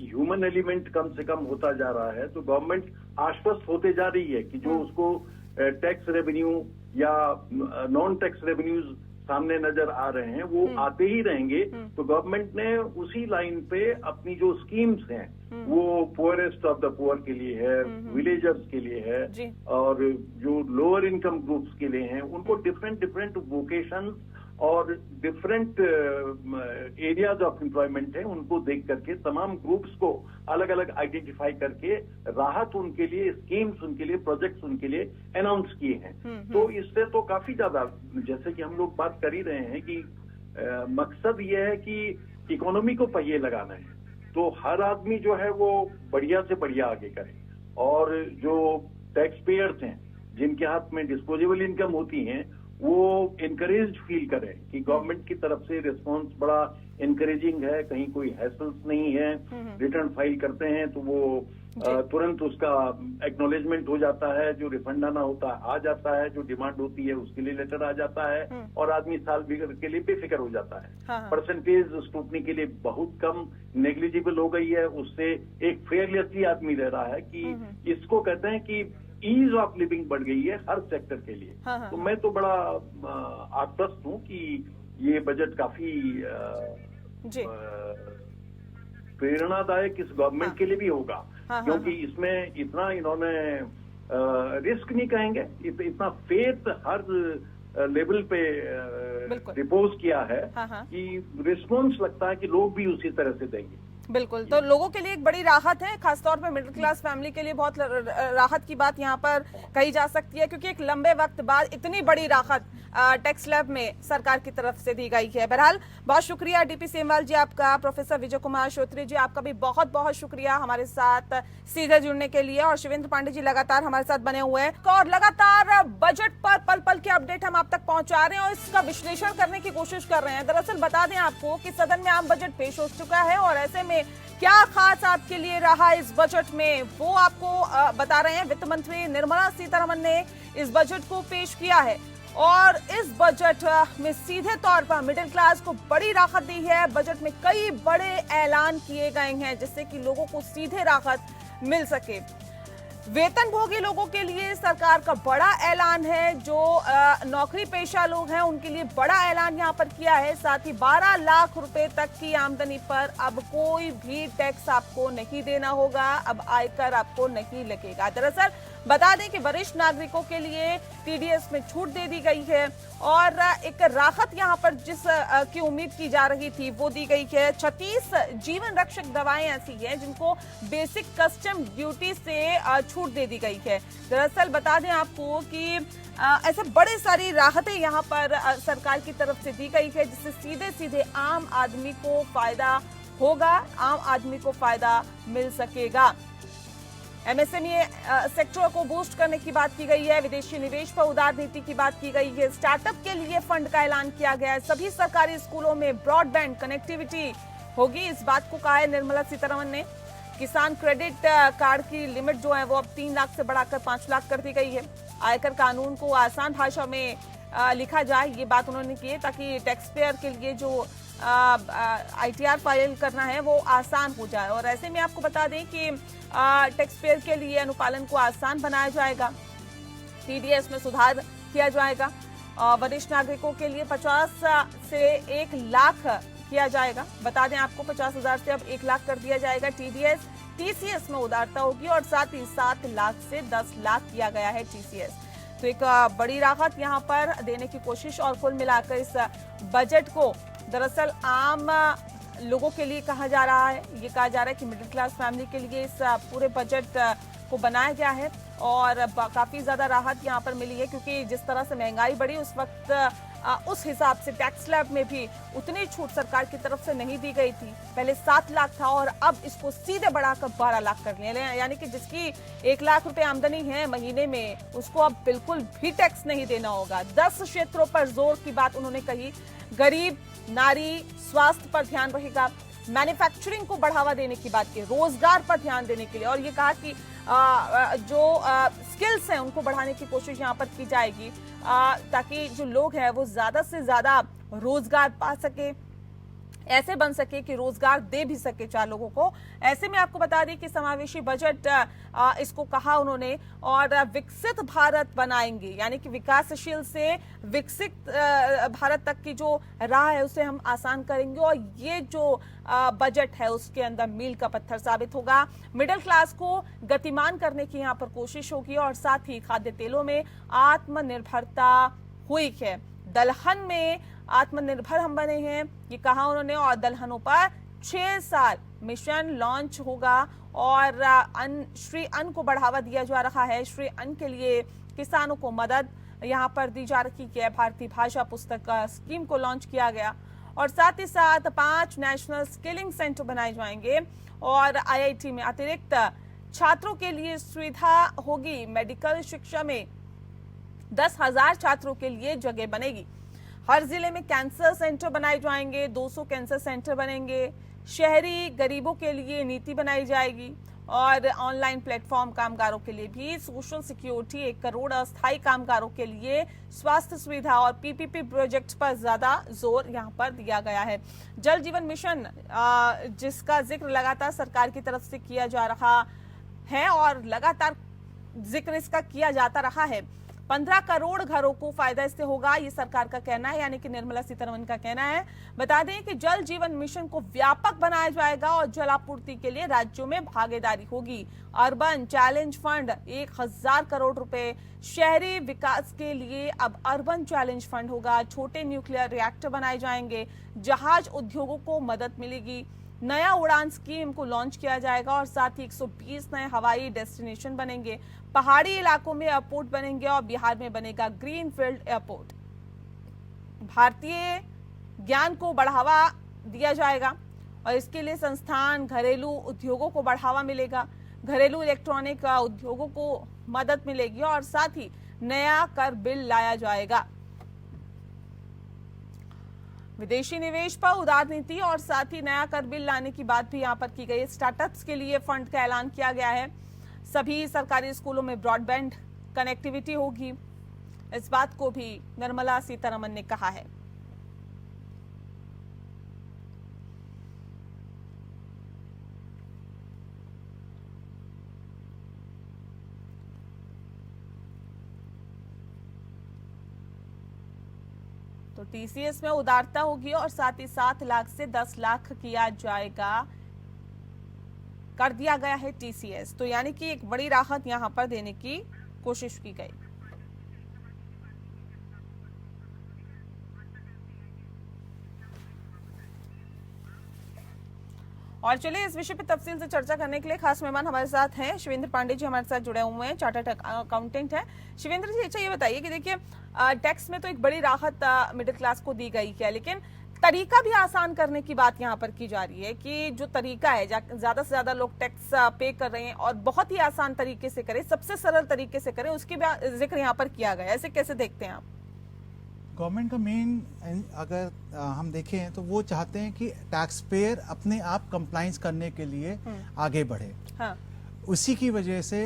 ह्यूमन एलिमेंट कम से कम होता जा रहा है, तो गवर्नमेंट आश्वस्त होते जा रही है कि जो उसको टैक्स रेवेन्यू या नॉन टैक्स रेवेन्यूज सामने नजर आ रहे हैं वो आते ही रहेंगे। तो गवर्नमेंट ने उसी लाइन पे अपनी जो स्कीम्स हैं वो पुअरेस्ट ऑफ द पुअर के लिए है, विलेजर्स के लिए है, और जो लोअर इनकम ग्रुप्स के लिए हैं उनको डिफरेंट वोकेशन और डिफरेंट एरियाज ऑफ एम्प्लॉयमेंट है, उनको देख करके तमाम ग्रुप्स को अलग अलग आइडेंटिफाई करके राहत उनके लिए, स्कीम्स उनके लिए, प्रोजेक्ट्स उनके लिए अनाउंस किए हैं। तो इससे तो काफी ज्यादा, जैसे कि हम लोग बात कर ही रहे हैं कि मकसद ये है कि इकोनॉमी को पहिए लगाना है, तो हर आदमी जो है वो बढ़िया से बढ़िया आगे करे। और जो टैक्स पेयर्स हैं जिनके हाथ में डिस्पोजेबल इनकम होती हैं वो इनकरेज फील करें कि गवर्नमेंट की तरफ से रिस्पांस बड़ा इनकरेजिंग है, कहीं कोई हैसल्स नहीं है, रिटर्न फाइल करते हैं तो वो तुरंत उसका एक्नॉलेजमेंट हो जाता है, जो रिफंड आना होता है आ जाता है, जो डिमांड होती है उसके लिए लेटर आ जाता है और आदमी साल भर के लिए बेफिक्र हो जाता है। परसेंटेज स्क्रूटनी के लिए बहुत कम, नेग्लिजिबल हो गई है, उससे एक फेयरलेसली आदमी रह रहा है कि इसको कहते हैं कि ईज ऑफ लिविंग बढ़ गई है हर सेक्टर के लिए। तो मैं तो बड़ा आश्वस्त हूँ कि ये बजट काफी प्रेरणादायक इस गवर्नमेंट के लिए भी होगा, क्योंकि इसमें इतना इन्होंने रिस्क नहीं कहेंगे, इतना फेथ हर लेवल पे रिपोज किया है कि रिस्पॉन्स लगता है कि लोग भी उसी तरह से देंगे। बिल्कुल, तो लोगों के लिए एक बड़ी राहत है, खासतौर पे मिडिल क्लास फैमिली के लिए बहुत राहत की बात यहाँ पर कही जा सकती है, क्योंकि एक लंबे वक्त बाद इतनी बड़ी राहत टैक्स स्लैब में सरकार की तरफ से दी गई है। बहरहाल बहुत शुक्रिया डीपी सेमवाल जी आपका, प्रोफेसर विजय कुमार श्रोत्री जी आपका भी बहुत बहुत शुक्रिया हमारे साथ सीधे जुड़ने के लिए, और शिवेंद्र पांडे जी लगातार हमारे साथ बने हुए हैं और लगातार बजट पर पल पल के अपडेट हम आप तक पहुंचा रहे हैं और इसका विश्लेषण करने की कोशिश कर रहे हैं। दरअसल बता दें आपको कि सदन में आम बजट पेश हो चुका है और ऐसे में क्या खास आपके लिए रहा इस बजट में, वो आपको बता रहे हैं। वित्त मंत्री निर्मला सीतारमण ने इस बजट को पेश किया है और इस बजट में सीधे तौर पर मिडिल क्लास को बड़ी राहत दी है। बजट में कई बड़े ऐलान किए गए हैं जिससे कि लोगों को सीधे राहत मिल सके। वेतनभोगी लोगों के लिए सरकार का बड़ा ऐलान है, जो नौकरी पेशा लोग हैं उनके लिए बड़ा ऐलान यहां पर किया है। साथ ही 12 लाख रुपए तक की आमदनी पर अब कोई भी टैक्स आपको नहीं देना होगा, अब आयकर आपको नहीं लगेगा। दरअसल बता दें कि वरिष्ठ नागरिकों के लिए टीडीएस में छूट दे दी गई है और एक राहत यहां पर जिस की उम्मीद की जा रही थी वो दी गई है। 36 जीवन रक्षक दवाएं ऐसी हैं जिनको बेसिक कस्टम ड्यूटी से छूट दे दी गई है। दरअसल बता दें आपको कि ऐसे बड़े सारी राहतें यहां पर सरकार की तरफ से दी गई है जिससे सीधे सीधे आम आदमी को फायदा होगा, आम आदमी को फायदा मिल सकेगा। एमएसएमई सेक्टर को बूस्ट करने की बात की गई है, विदेशी निवेश पर उदार नीति की बात की गई है, स्टार्टअप के लिए फंड का ऐलान किया गया है, सभी सरकारी स्कूलों में ब्रॉडबैंड कनेक्टिविटी होगी, इस बात को कहा है निर्मला सीतारमण ने। किसान क्रेडिट कार्ड की लिमिट जो है वो अब 3 लाख से बढ़ाकर 5 लाख कर दी गई है। आयकर कानून को आसान भाषा में लिखा जाए, ये बात उन्होंने की है ताकि टैक्स पेयर के लिए जो आईटीआर फाइल करना है वो आसान हो जाए। और ऐसे में आपको बता दें कि टैक्स पेयर के लिए अनुपालन को आसान बनाया जाएगा, टीडीएस में सुधार किया जाएगा, वरिष्ठ नागरिकों के लिए 50 से 1 लाख किया जाएगा। बता दें आपको 50,000 से अब 1 लाख कर दिया जाएगा। टीडीएस टीसीएस में उदारता होगी और साथ ही 7 लाख से 10 लाख किया गया है टीसीएस। तो एक बड़ी राहत यहाँ पर देने की कोशिश, और कुल मिलाकर इस बजट को दरअसल आम लोगों के लिए कहा जा रहा है, ये कहा जा रहा है कि मिडिल क्लास फैमिली के लिए इस पूरे बजट को बनाया गया है और काफी ज्यादा राहत यहाँ पर मिली है, क्योंकि जिस तरह से महंगाई बढ़ी उस वक्त उस हिसाब से टैक्स स्लैब में भी उतनी छूट सरकार की तरफ से नहीं दी गई थी। पहले 7 लाख था और अब इसको सीधे बढ़ाकर 12 लाख कर लिया, यानी कि जिसकी 1 लाख रुपए आमदनी है महीने में उसको अब बिल्कुल भी टैक्स नहीं देना होगा। 10 क्षेत्रों पर जोर की बात उन्होंने कही, गरीब, नारी, स्वास्थ्य पर ध्यान रहेगा, मैन्युफैक्चरिंग को बढ़ावा देने की बात की, रोजगार पर ध्यान देने के लिए, और ये कहा कि जो स्किल्स हैं उनको बढ़ाने की कोशिश यहाँ पर की जाएगी ताकि जो लोग हैं वो ज्यादा से ज्यादा रोजगार पा सके, ऐसे बन सके कि रोजगार दे भी सके 4 लोगों को। ऐसे में आपको बता दें कि समावेशी बजट इसको कहा उन्होंने, और विकसित भारत बनाएंगे, यानी कि विकासशील से विकसित भारत तक की जो राह है उसे हम आसान करेंगे और ये जो बजट है उसके अंदर मील का पत्थर साबित होगा। मिडिल क्लास को गतिमान करने की यहाँ पर कोशिश होगी और साथ ही खाद्य तेलों में आत्मनिर्भरता हुई है। दलहन में आत्मनिर्भर हम बने हैं, ये कहा उन्होंने, और दलहनों पर 6 साल मिशन लॉन्च होगा और श्री अन्न को बढ़ावा दिया जा रहा है। श्री अन्न के लिए किसानों को मदद यहाँ पर दी जा रही है। भारतीय भाषा पुस्तक स्कीम को लॉन्च किया गया और साथ ही साथ 5 नेशनल स्किलिंग सेंटर बनाए जाएंगे और आईआईटी में अतिरिक्त छात्रों के लिए सुविधा होगी। मेडिकल शिक्षा में 10,000 छात्रों के लिए जगह बनेगी। हर जिले में कैंसर सेंटर बनाए जाएंगे, 200 कैंसर सेंटर बनेंगे। शहरी गरीबों के लिए नीति बनाई जाएगी और ऑनलाइन प्लेटफॉर्म कामगारों के लिए भी सोशल सिक्योरिटी, 1 करोड़ अस्थायी कामगारों के लिए स्वास्थ्य सुविधा और पीपीपी प्रोजेक्ट पर ज्यादा जोर यहां पर दिया गया है। जल जीवन मिशन जिसका जिक्र लगातार सरकार की तरफ से किया जा रहा है और लगातार जिक्र इसका किया जाता रहा है, 15 करोड़ घरों को फायदा इससे होगा, ये सरकार का कहना है, यानी कि निर्मला सीतारमण का कहना है। बता दें कि जल जीवन मिशन को व्यापक बनाया जाएगा और जल आपूर्ति के लिए राज्यों में भागीदारी होगी। अर्बन चैलेंज फंड 1000 करोड़ रुपए, शहरी विकास के लिए अब अर्बन चैलेंज फंड होगा। छोटे न्यूक्लियर रिएक्टर बनाए जाएंगे, जहाज उद्योगों को मदद मिलेगी। नया उड़ान स्कीम को लॉन्च किया जाएगा और साथ ही 120 नए हवाई डेस्टिनेशन बनेंगे। पहाड़ी इलाकों में एयरपोर्ट बनेंगे और बिहार में बनेगा ग्रीनफील्ड एयरपोर्ट। भारतीय ज्ञान को बढ़ावा दिया जाएगा और इसके लिए संस्थान, घरेलू उद्योगों को बढ़ावा मिलेगा। घरेलू इलेक्ट्रॉनिक उद्योगों को मदद मिलेगी और साथ ही नया कर बिल लाया जाएगा। विदेशी निवेश पर उदार नीति और साथ ही नया कर बिल लाने की बात भी यहां पर की गई। स्टार्टअप्स के लिए फंड का ऐलान किया गया है। सभी सरकारी स्कूलों में ब्रॉडबैंड कनेक्टिविटी होगी। इस बात को भी निर्मला सीतारमण ने कहा है। तो टीसीएस में उदारता होगी और साथ ही 7 लाख से 10 लाख किया जाएगा, कर दिया गया है टीसीएस। तो यानी कि एक बड़ी राहत यहां पर देने की कोशिश की गई। और चलिए इस विषय पे तफसील से चर्चा करने के लिए खास मेहमान हमारे साथ हैं। शिवेंद्र पांडे जी हमारे साथ जुड़े हुए हैं, चार्टर्ड अकाउंटेंट हैं। शिवेंद्र जी, अच्छा ये बताइए कि देखिए टैक्स में तो एक बड़ी राहत मिडिल क्लास को दी गई है, लेकिन तरीका भी आसान करने की बात यहाँ पर की जा रही है कि जो तरीका है, ज्यादा से ज्यादा लोग टैक्स पे कर रहे हैं और बहुत ही आसान तरीके से करें, सबसे सरल तरीके से करें, उसकी भी जिक्र यहाँ पर किया गया है। ऐसे कैसे देखते हैं आप? गवर्नमेंट का मेन अगर हम देखें तो वो चाहते हैं कि टैक्स पेयर अपने आप कंप्लाइंस करने के लिए आगे बढ़े। हाँ। उसी की वजह से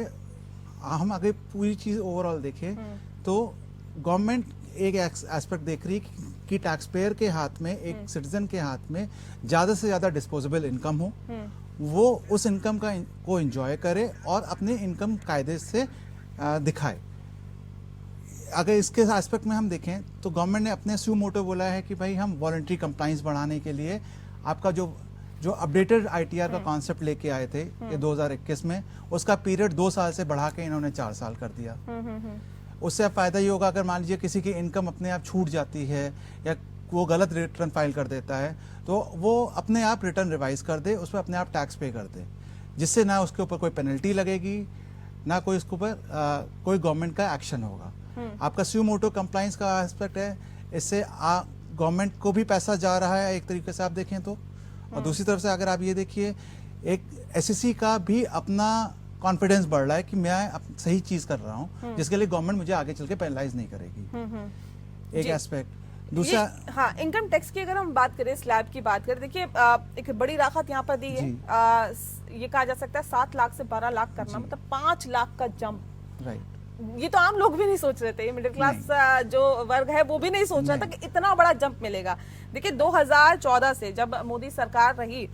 हम अगर पूरी चीज ओवरऑल देखें तो गवर्नमेंट एक एस्पेक्ट देख रही है कि टैक्स पेयर के हाथ में, एक सिटीजन के हाथ में ज्यादा से ज्यादा डिस्पोजेबल इनकम हो, वो उस इनकम को एंजॉय करे और अपने इनकम कायदे से दिखाए। अगर इसके एस्पेक्ट में हम देखें तो गवर्नमेंट ने अपने स्यू मोटो बोला है कि भाई हम वॉलंटरी कंप्लाइंस बढ़ाने के लिए आपका जो अपडेटेड आईटीआर का कॉन्सेप्ट लेके आए थे ये 2021 में, उसका पीरियड 2 साल से बढ़ा के इन्होंने 4 साल कर दिया। उससे फायदा ये होगा अगर मान लीजिए किसी की इनकम अपने आप छूट जाती है या वो गलत रिटर्न फाइल कर देता है तो वो अपने आप रिटर्न रिवाइज कर दे, उस पर अपने आप टैक्स पे कर दे, जिससे ना उसके ऊपर कोई पेनल्टी लगेगी ना कोई उसके ऊपर कोई गवर्नमेंट का एक्शन होगा। आपका स्यू मोटो कंप्लाइंस का एस्पेक्ट है, इससे गवर्नमेंट को भी पैसा जा रहा है एक तरीके से आप देखें तो, और दूसरी तरफ से अगर आप ये देखिए एक एसएससी का भी अपना कॉन्फिडेंस बढ़ रहा है कि मैं सही चीज कर रहा हूँ जिसके लिए गवर्नमेंट मुझे आगे चल के पेनलाइज नहीं करेगी। एक एस्पेक्ट। दूसरा, हाँ, इनकम टैक्स की अगर हम बात करें, स्लैब की बात करें, देखिए एक बड़ी राहत यहाँ पर दी है। ये कहा जा सकता है 7 लाख से 12 लाख करना मतलब 5 लाख का जंप। राइट। ये तो आम लोग भी नहीं सोच रहे थे, मिडिल क्लास जो वर्ग है वो भी नहीं सोच रहा था कि इतना बड़ा जंप मिलेगा। देखिए 2014 से जब मोदी सरकार रही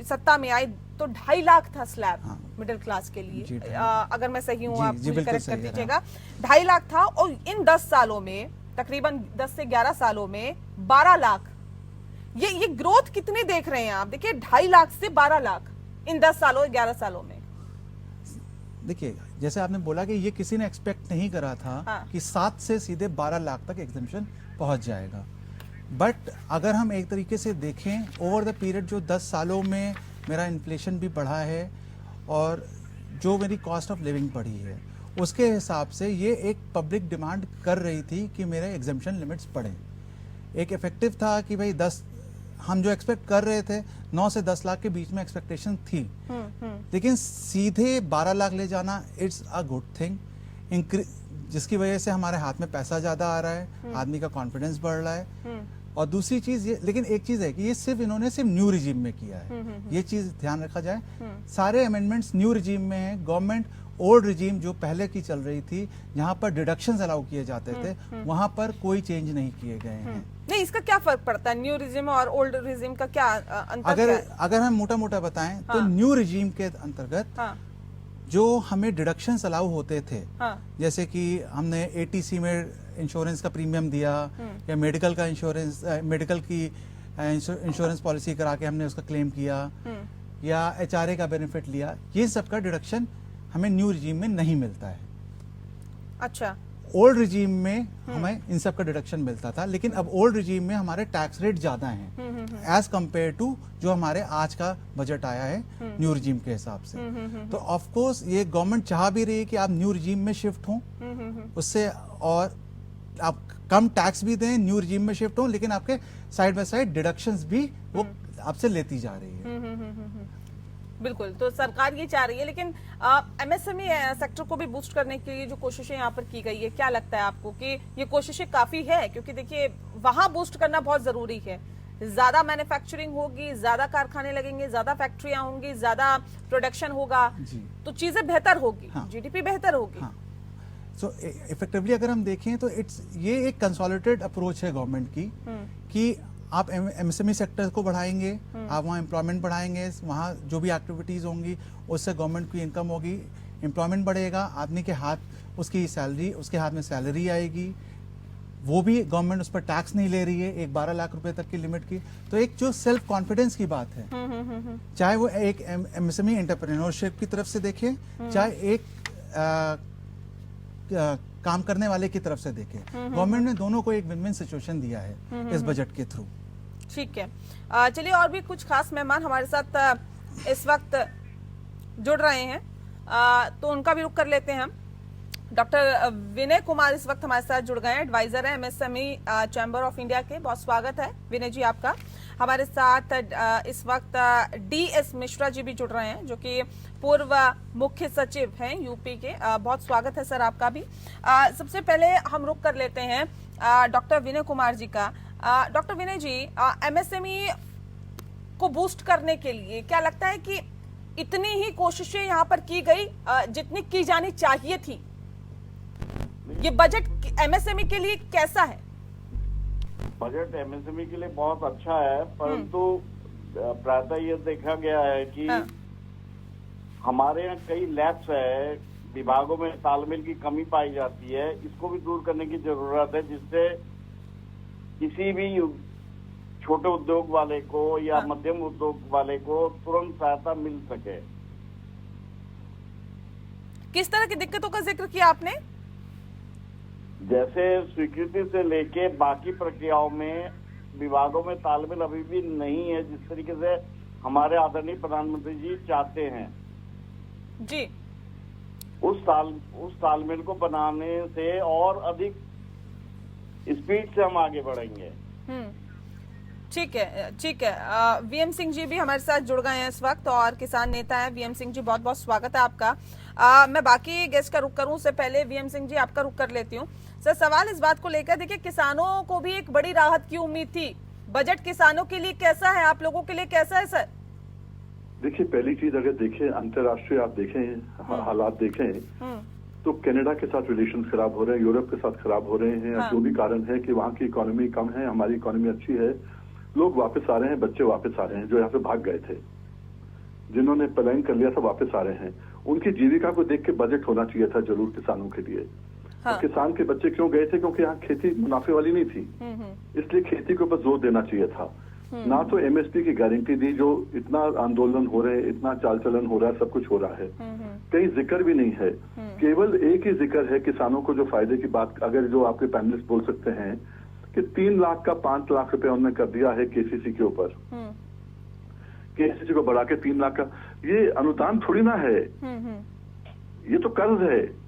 सत्ता में आई तो 2.5 लाख था स्लैब मिडिल क्लास के लिए। अगर मैं सही हूँ आप मुझे करेक्ट कर दीजिएगा। 2.5 लाख था और इन 10 सालों में तकरीबन 10 से 11 सालों में 12 लाख। ये ग्रोथ कितनी देख रहे हैं आप? देखिए 2.5 लाख से 12 लाख इन 10 सालों 11 सालों में। देखिए जैसे आपने बोला कि ये किसी ने एक्सपेक्ट नहीं करा था कि 7 से सीधे 12 लाख तक एग्जेम्पशन पहुंच जाएगा। बट अगर हम एक तरीके से देखें ओवर द पीरियड जो 10 सालों में मेरा इन्फ्लेशन भी बढ़ा है और जो मेरी कॉस्ट ऑफ लिविंग बढ़ी है उसके हिसाब से ये एक पब्लिक डिमांड कर रही थी कि मेरे एग्जेम्पशन लिमिट्स बढ़ें। एक इफेक्टिव था कि भाई 10 हम जो एक्सपेक्ट कर रहे थे 9 से 10 लाख के बीच में एक्सपेक्टेशन थी, लेकिन सीधे 12 लाख ले जाना इट्स अ गुड थिंग, जिसकी वजह से हमारे हाथ में पैसा ज्यादा आ रहा है, आदमी का कॉन्फिडेंस बढ़ रहा है। और दूसरी चीज ये, लेकिन एक चीज है कि ये इन्होंने सिर्फ न्यू रिजीम में किया है, ये चीज ध्यान रखा जाए। सारे अमेंडमेंट्स न्यू रिजीम में है। गवर्नमेंट ओल्ड रिजीम जो पहले की चल रही थी जहां पर डिडक्शंस अलाउ किए जाते थे वहां पर कोई चेंज नहीं किए गए हैं। नहीं, इसका क्या फर्क पड़ता है न्यू रिजीम और ओल्ड रिजीम का? क्या अंतर अगर हम मोटा मोटा बताएं तो न्यू रिजीम के अंतर्गत जो हमें डिडक्शंस अलाउ होते थे, जैसे कि हमने एटीसी में इंश्योरेंस का प्रीमियम दिया या मेडिकल का इंश्योरेंस, मेडिकल की इंश्योरेंस पॉलिसी करा के हमने उसका क्लेम किया या एचआरए का बेनिफिट लिया, ये सब का डिडक्शन हमें न्यू रिजीम में नहीं मिलता है। अच्छा। ओल्ड रिजीम में हमें इन सब का डिडक्शन मिलता था, लेकिन अब ओल्ड रिजीम में हमारे टैक्स रेट ज्यादा हैं एज कंपेयर टू जो हमारे आज का बजट आया है न्यू रिजीम के हिसाब से। तो ऑफ कोर्स ये गवर्नमेंट चाह भी रही है कि आप न्यू रिजीम में शिफ्ट हों, उससे और आप कम टैक्स भी दें, न्यू रिजीम में शिफ्ट हों, लेकिन आपके साइड बाय साइड डिडक्शंस भी वो आपसे लेती जा रही है। बिल्कुल, तो सरकार ये चाह रही है, लेकिन एमएसएमई सेक्टर को भी बूस्ट करने के लिए जो कोशिशें यहाँ पर की गई है, क्या लगता है आपको कि ये कोशिशें काफी है? क्योंकि देखिए वहां बूस्ट करना बहुत जरूरी है, ज्यादा मैन्युफैक्चरिंग होगी, ज्यादा कारखाने लगेंगे, ज्यादा फैक्ट्रियां होंगी, ज्यादा प्रोडक्शन होगा, तो चीजें बेहतर होगी, जीडीपी बेहतर होगी। सो इफेक्टिवली अगर हम देखें तो ये एक कंसोलिडेटेड अप्रोच है गवर्नमेंट की कि आप एमएसएमई सेक्टर को बढ़ाएंगे, आप वहाँ एम्प्लॉयमेंट बढ़ाएंगे, वहाँ जो भी एक्टिविटीज होंगी उससे गवर्नमेंट की इनकम होगी, एम्प्लॉयमेंट बढ़ेगा, आदमी के हाथ उसकी सैलरी, उसके हाथ में सैलरी आएगी, वो भी गवर्नमेंट उस पर टैक्स नहीं ले रही है एक 12 लाख रुपए तक की लिमिट की। तो एक जो सेल्फ कॉन्फिडेंस की बात है, चाहे वो एक एमएसएमई एंटरप्रेन्योरशिप की तरफ से देखें, चाहे एक काम करने वाले की तरफ से देखें, गवर्नमेंट ने दोनों को एक विन विन सिचुएशन दिया है इस बजट के थ्रू। ठीक है, चलिए और भी कुछ खास मेहमान हमारे साथ इस वक्त जुड़ रहे हैं, तो उनका भी रुख कर लेते हैं हम। डॉक्टर विनय कुमार इस वक्त हमारे साथ जुड़ गए हैं, एडवाइजर है एमएसएमई चैम्बर ऑफ इंडिया के। बहुत स्वागत है विनय जी आपका। हमारे साथ इस वक्त डीएस मिश्रा जी भी जुड़ रहे हैं, जो कि पूर्व मुख्य सचिव हैं यूपी के। बहुत स्वागत है सर आपका भी। सबसे पहले हम रुख कर लेते हैं डॉक्टर विनय कुमार जी का। डॉक्टर विनय जी, एमएसएमई को बूस्ट करने के लिए क्या लगता है कि इतनी ही कोशिशें यहाँ पर की गई जितनी की जानी चाहिए थी? ये बजट एमएसएमई के लिए कैसा है? बजट एमएसएमई के लिए बहुत अच्छा है, परंतु प्रायः ये देखा गया है कि हमारे यहाँ कई लैप्स है, विभागों में तालमेल की कमी पाई जाती है। इसको भी दूर करने की जरूरत है, जिससे किसी भी छोटे उद्योग वाले को या मध्यम उद्योग वाले को तुरंत सहायता मिल सके। किस तरह की दिक्कतों का जिक्र किया आपने? जैसे स्वीकृति से लेके बाकी प्रक्रियाओं में विभागों में तालमेल अभी भी नहीं है, जिस तरीके से हमारे आदरणीय प्रधानमंत्री जी चाहते हैं जी। उस तालमेल को बनाने से और अधिक स्पीड से हम आगे बढ़ेंगे। ठीक है, ठीक है। वीएम सिंह जी भी हमारे साथ जुड़ गए हैं इस वक्त और किसान नेता है। वीएम सिंह जी, बहुत बहुत स्वागत है आपका। मैं बाकी गेस्ट का रुख करूं उससे पहले वीएम सिंह जी आपका रुख कर लेती हूं। सर, सवाल इस बात को लेकर, देखिए किसानों को भी एक बड़ी राहत की उम्मीद थी। बजट किसानों के लिए कैसा है, आप लोगों के लिए कैसा है सर? देखिए, पहली चीज अगर देखें अंतर्राष्ट्रीय, आप देखें हालात देखें तो कनाडा के साथ रिलेशन खराब हो रहे हैं, यूरोप के साथ खराब हो रहे हैं। जो भी कारण है कि वहाँ की इकोनॉमी कम है, हमारी इकोनॉमी अच्छी है, लोग वापस आ रहे हैं, बच्चे वापस आ रहे हैं जो यहाँ से भाग गए थे, जिन्होंने पलायन कर लिया था वापस आ रहे हैं। उनकी जीविका को देख के बजट होना चाहिए था जरूर किसानों के लिए। हाँ। किसान के बच्चे क्यों गए थे? क्योंकि यहाँ खेती मुनाफे वाली नहीं थी, इसलिए खेती के ऊपर जोर देना चाहिए था। ना तो एमएसपी की गारंटी दी, जो इतना आंदोलन हो रहे हैं, इतना चाल चलन हो रहा है, सब कुछ हो रहा है, कहीं जिक्र भी नहीं है। केवल एक ही जिक्र है किसानों को जो फायदे की बात, अगर जो आपके पैनलिस्ट बोल सकते हैं कि 3 लाख का 5 लाख रुपए उन्होंने कर दिया है केसीसी के ऊपर, केसीसी को बढ़ा के 3 लाख का, ये अनुदान थोड़ी ना है, ये तो कर्ज है।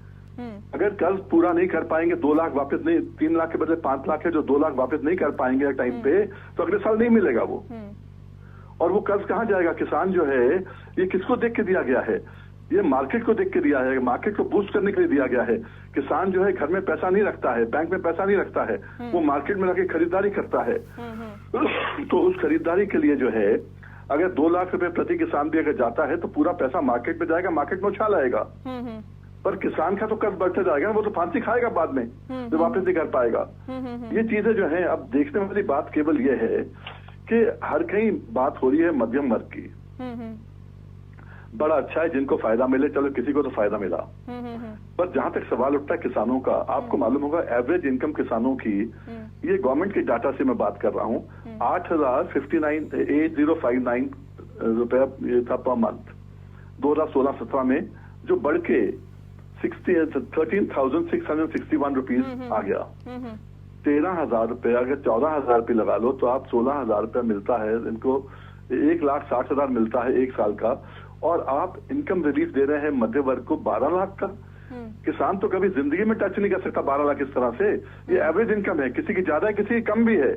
अगर कर्ज पूरा नहीं कर पाएंगे, 2 लाख वापस नहीं, 3 लाख के बदले 5 लाख है, जो 2 लाख वापस नहीं कर पाएंगे टाइम पे, तो अगले साल नहीं मिलेगा वो। और वो कर्ज कहाँ जाएगा? किसान जो है, ये किसको देख के दिया गया है? ये मार्केट को देख के दिया है, मार्केट को बूस्ट करने के लिए दिया गया है। किसान जो है घर में पैसा नहीं रखता है, बैंक में पैसा नहीं रखता है, वो मार्केट में जाके खरीदारी करता है। तो उस खरीदारी के लिए जो है, अगर 2 लाख रुपए प्रति किसान भी अगर जाता है तो पूरा पैसा मार्केट में जाएगा, मार्केट में उछाल आएगा। पर किसान का तो कर्ज बढ़ते जाएगा, वो तो फांसी खाएगा बाद में जब वापस नहीं कर पाएगा। ये चीजें जो है, अब देखने वाली बात केवल ये है कि हर कहीं बात हो रही है मध्यम वर्ग की। बड़ा अच्छा है जिनको फायदा मिले, चलो किसी को तो फायदा मिला। पर जहां तक सवाल उठता है किसानों का, आपको मालूम होगा एवरेज इनकम किसानों की, ये गवर्नमेंट के डाटा से मैं बात कर रहा हूँ, 8,059 रुपया था पर मंथ 2016-17 में, जो बढ़ के 13,661 रुपीज आ गया। 13,000 रुपए, अगर 14,000 रुपये लगा लो तो आप 16,000 रुपये मिलता है इनको, 1,60,000 मिलता है एक साल का, और आप इनकम रिलीफ दे रहे हैं मध्य वर्ग को 12 लाख का। किसान तो कभी जिंदगी में टच नहीं कर सकता 12 लाख इस तरह से। ये एवरेज इनकम है, किसी की ज्यादा है, किसी की कम भी है।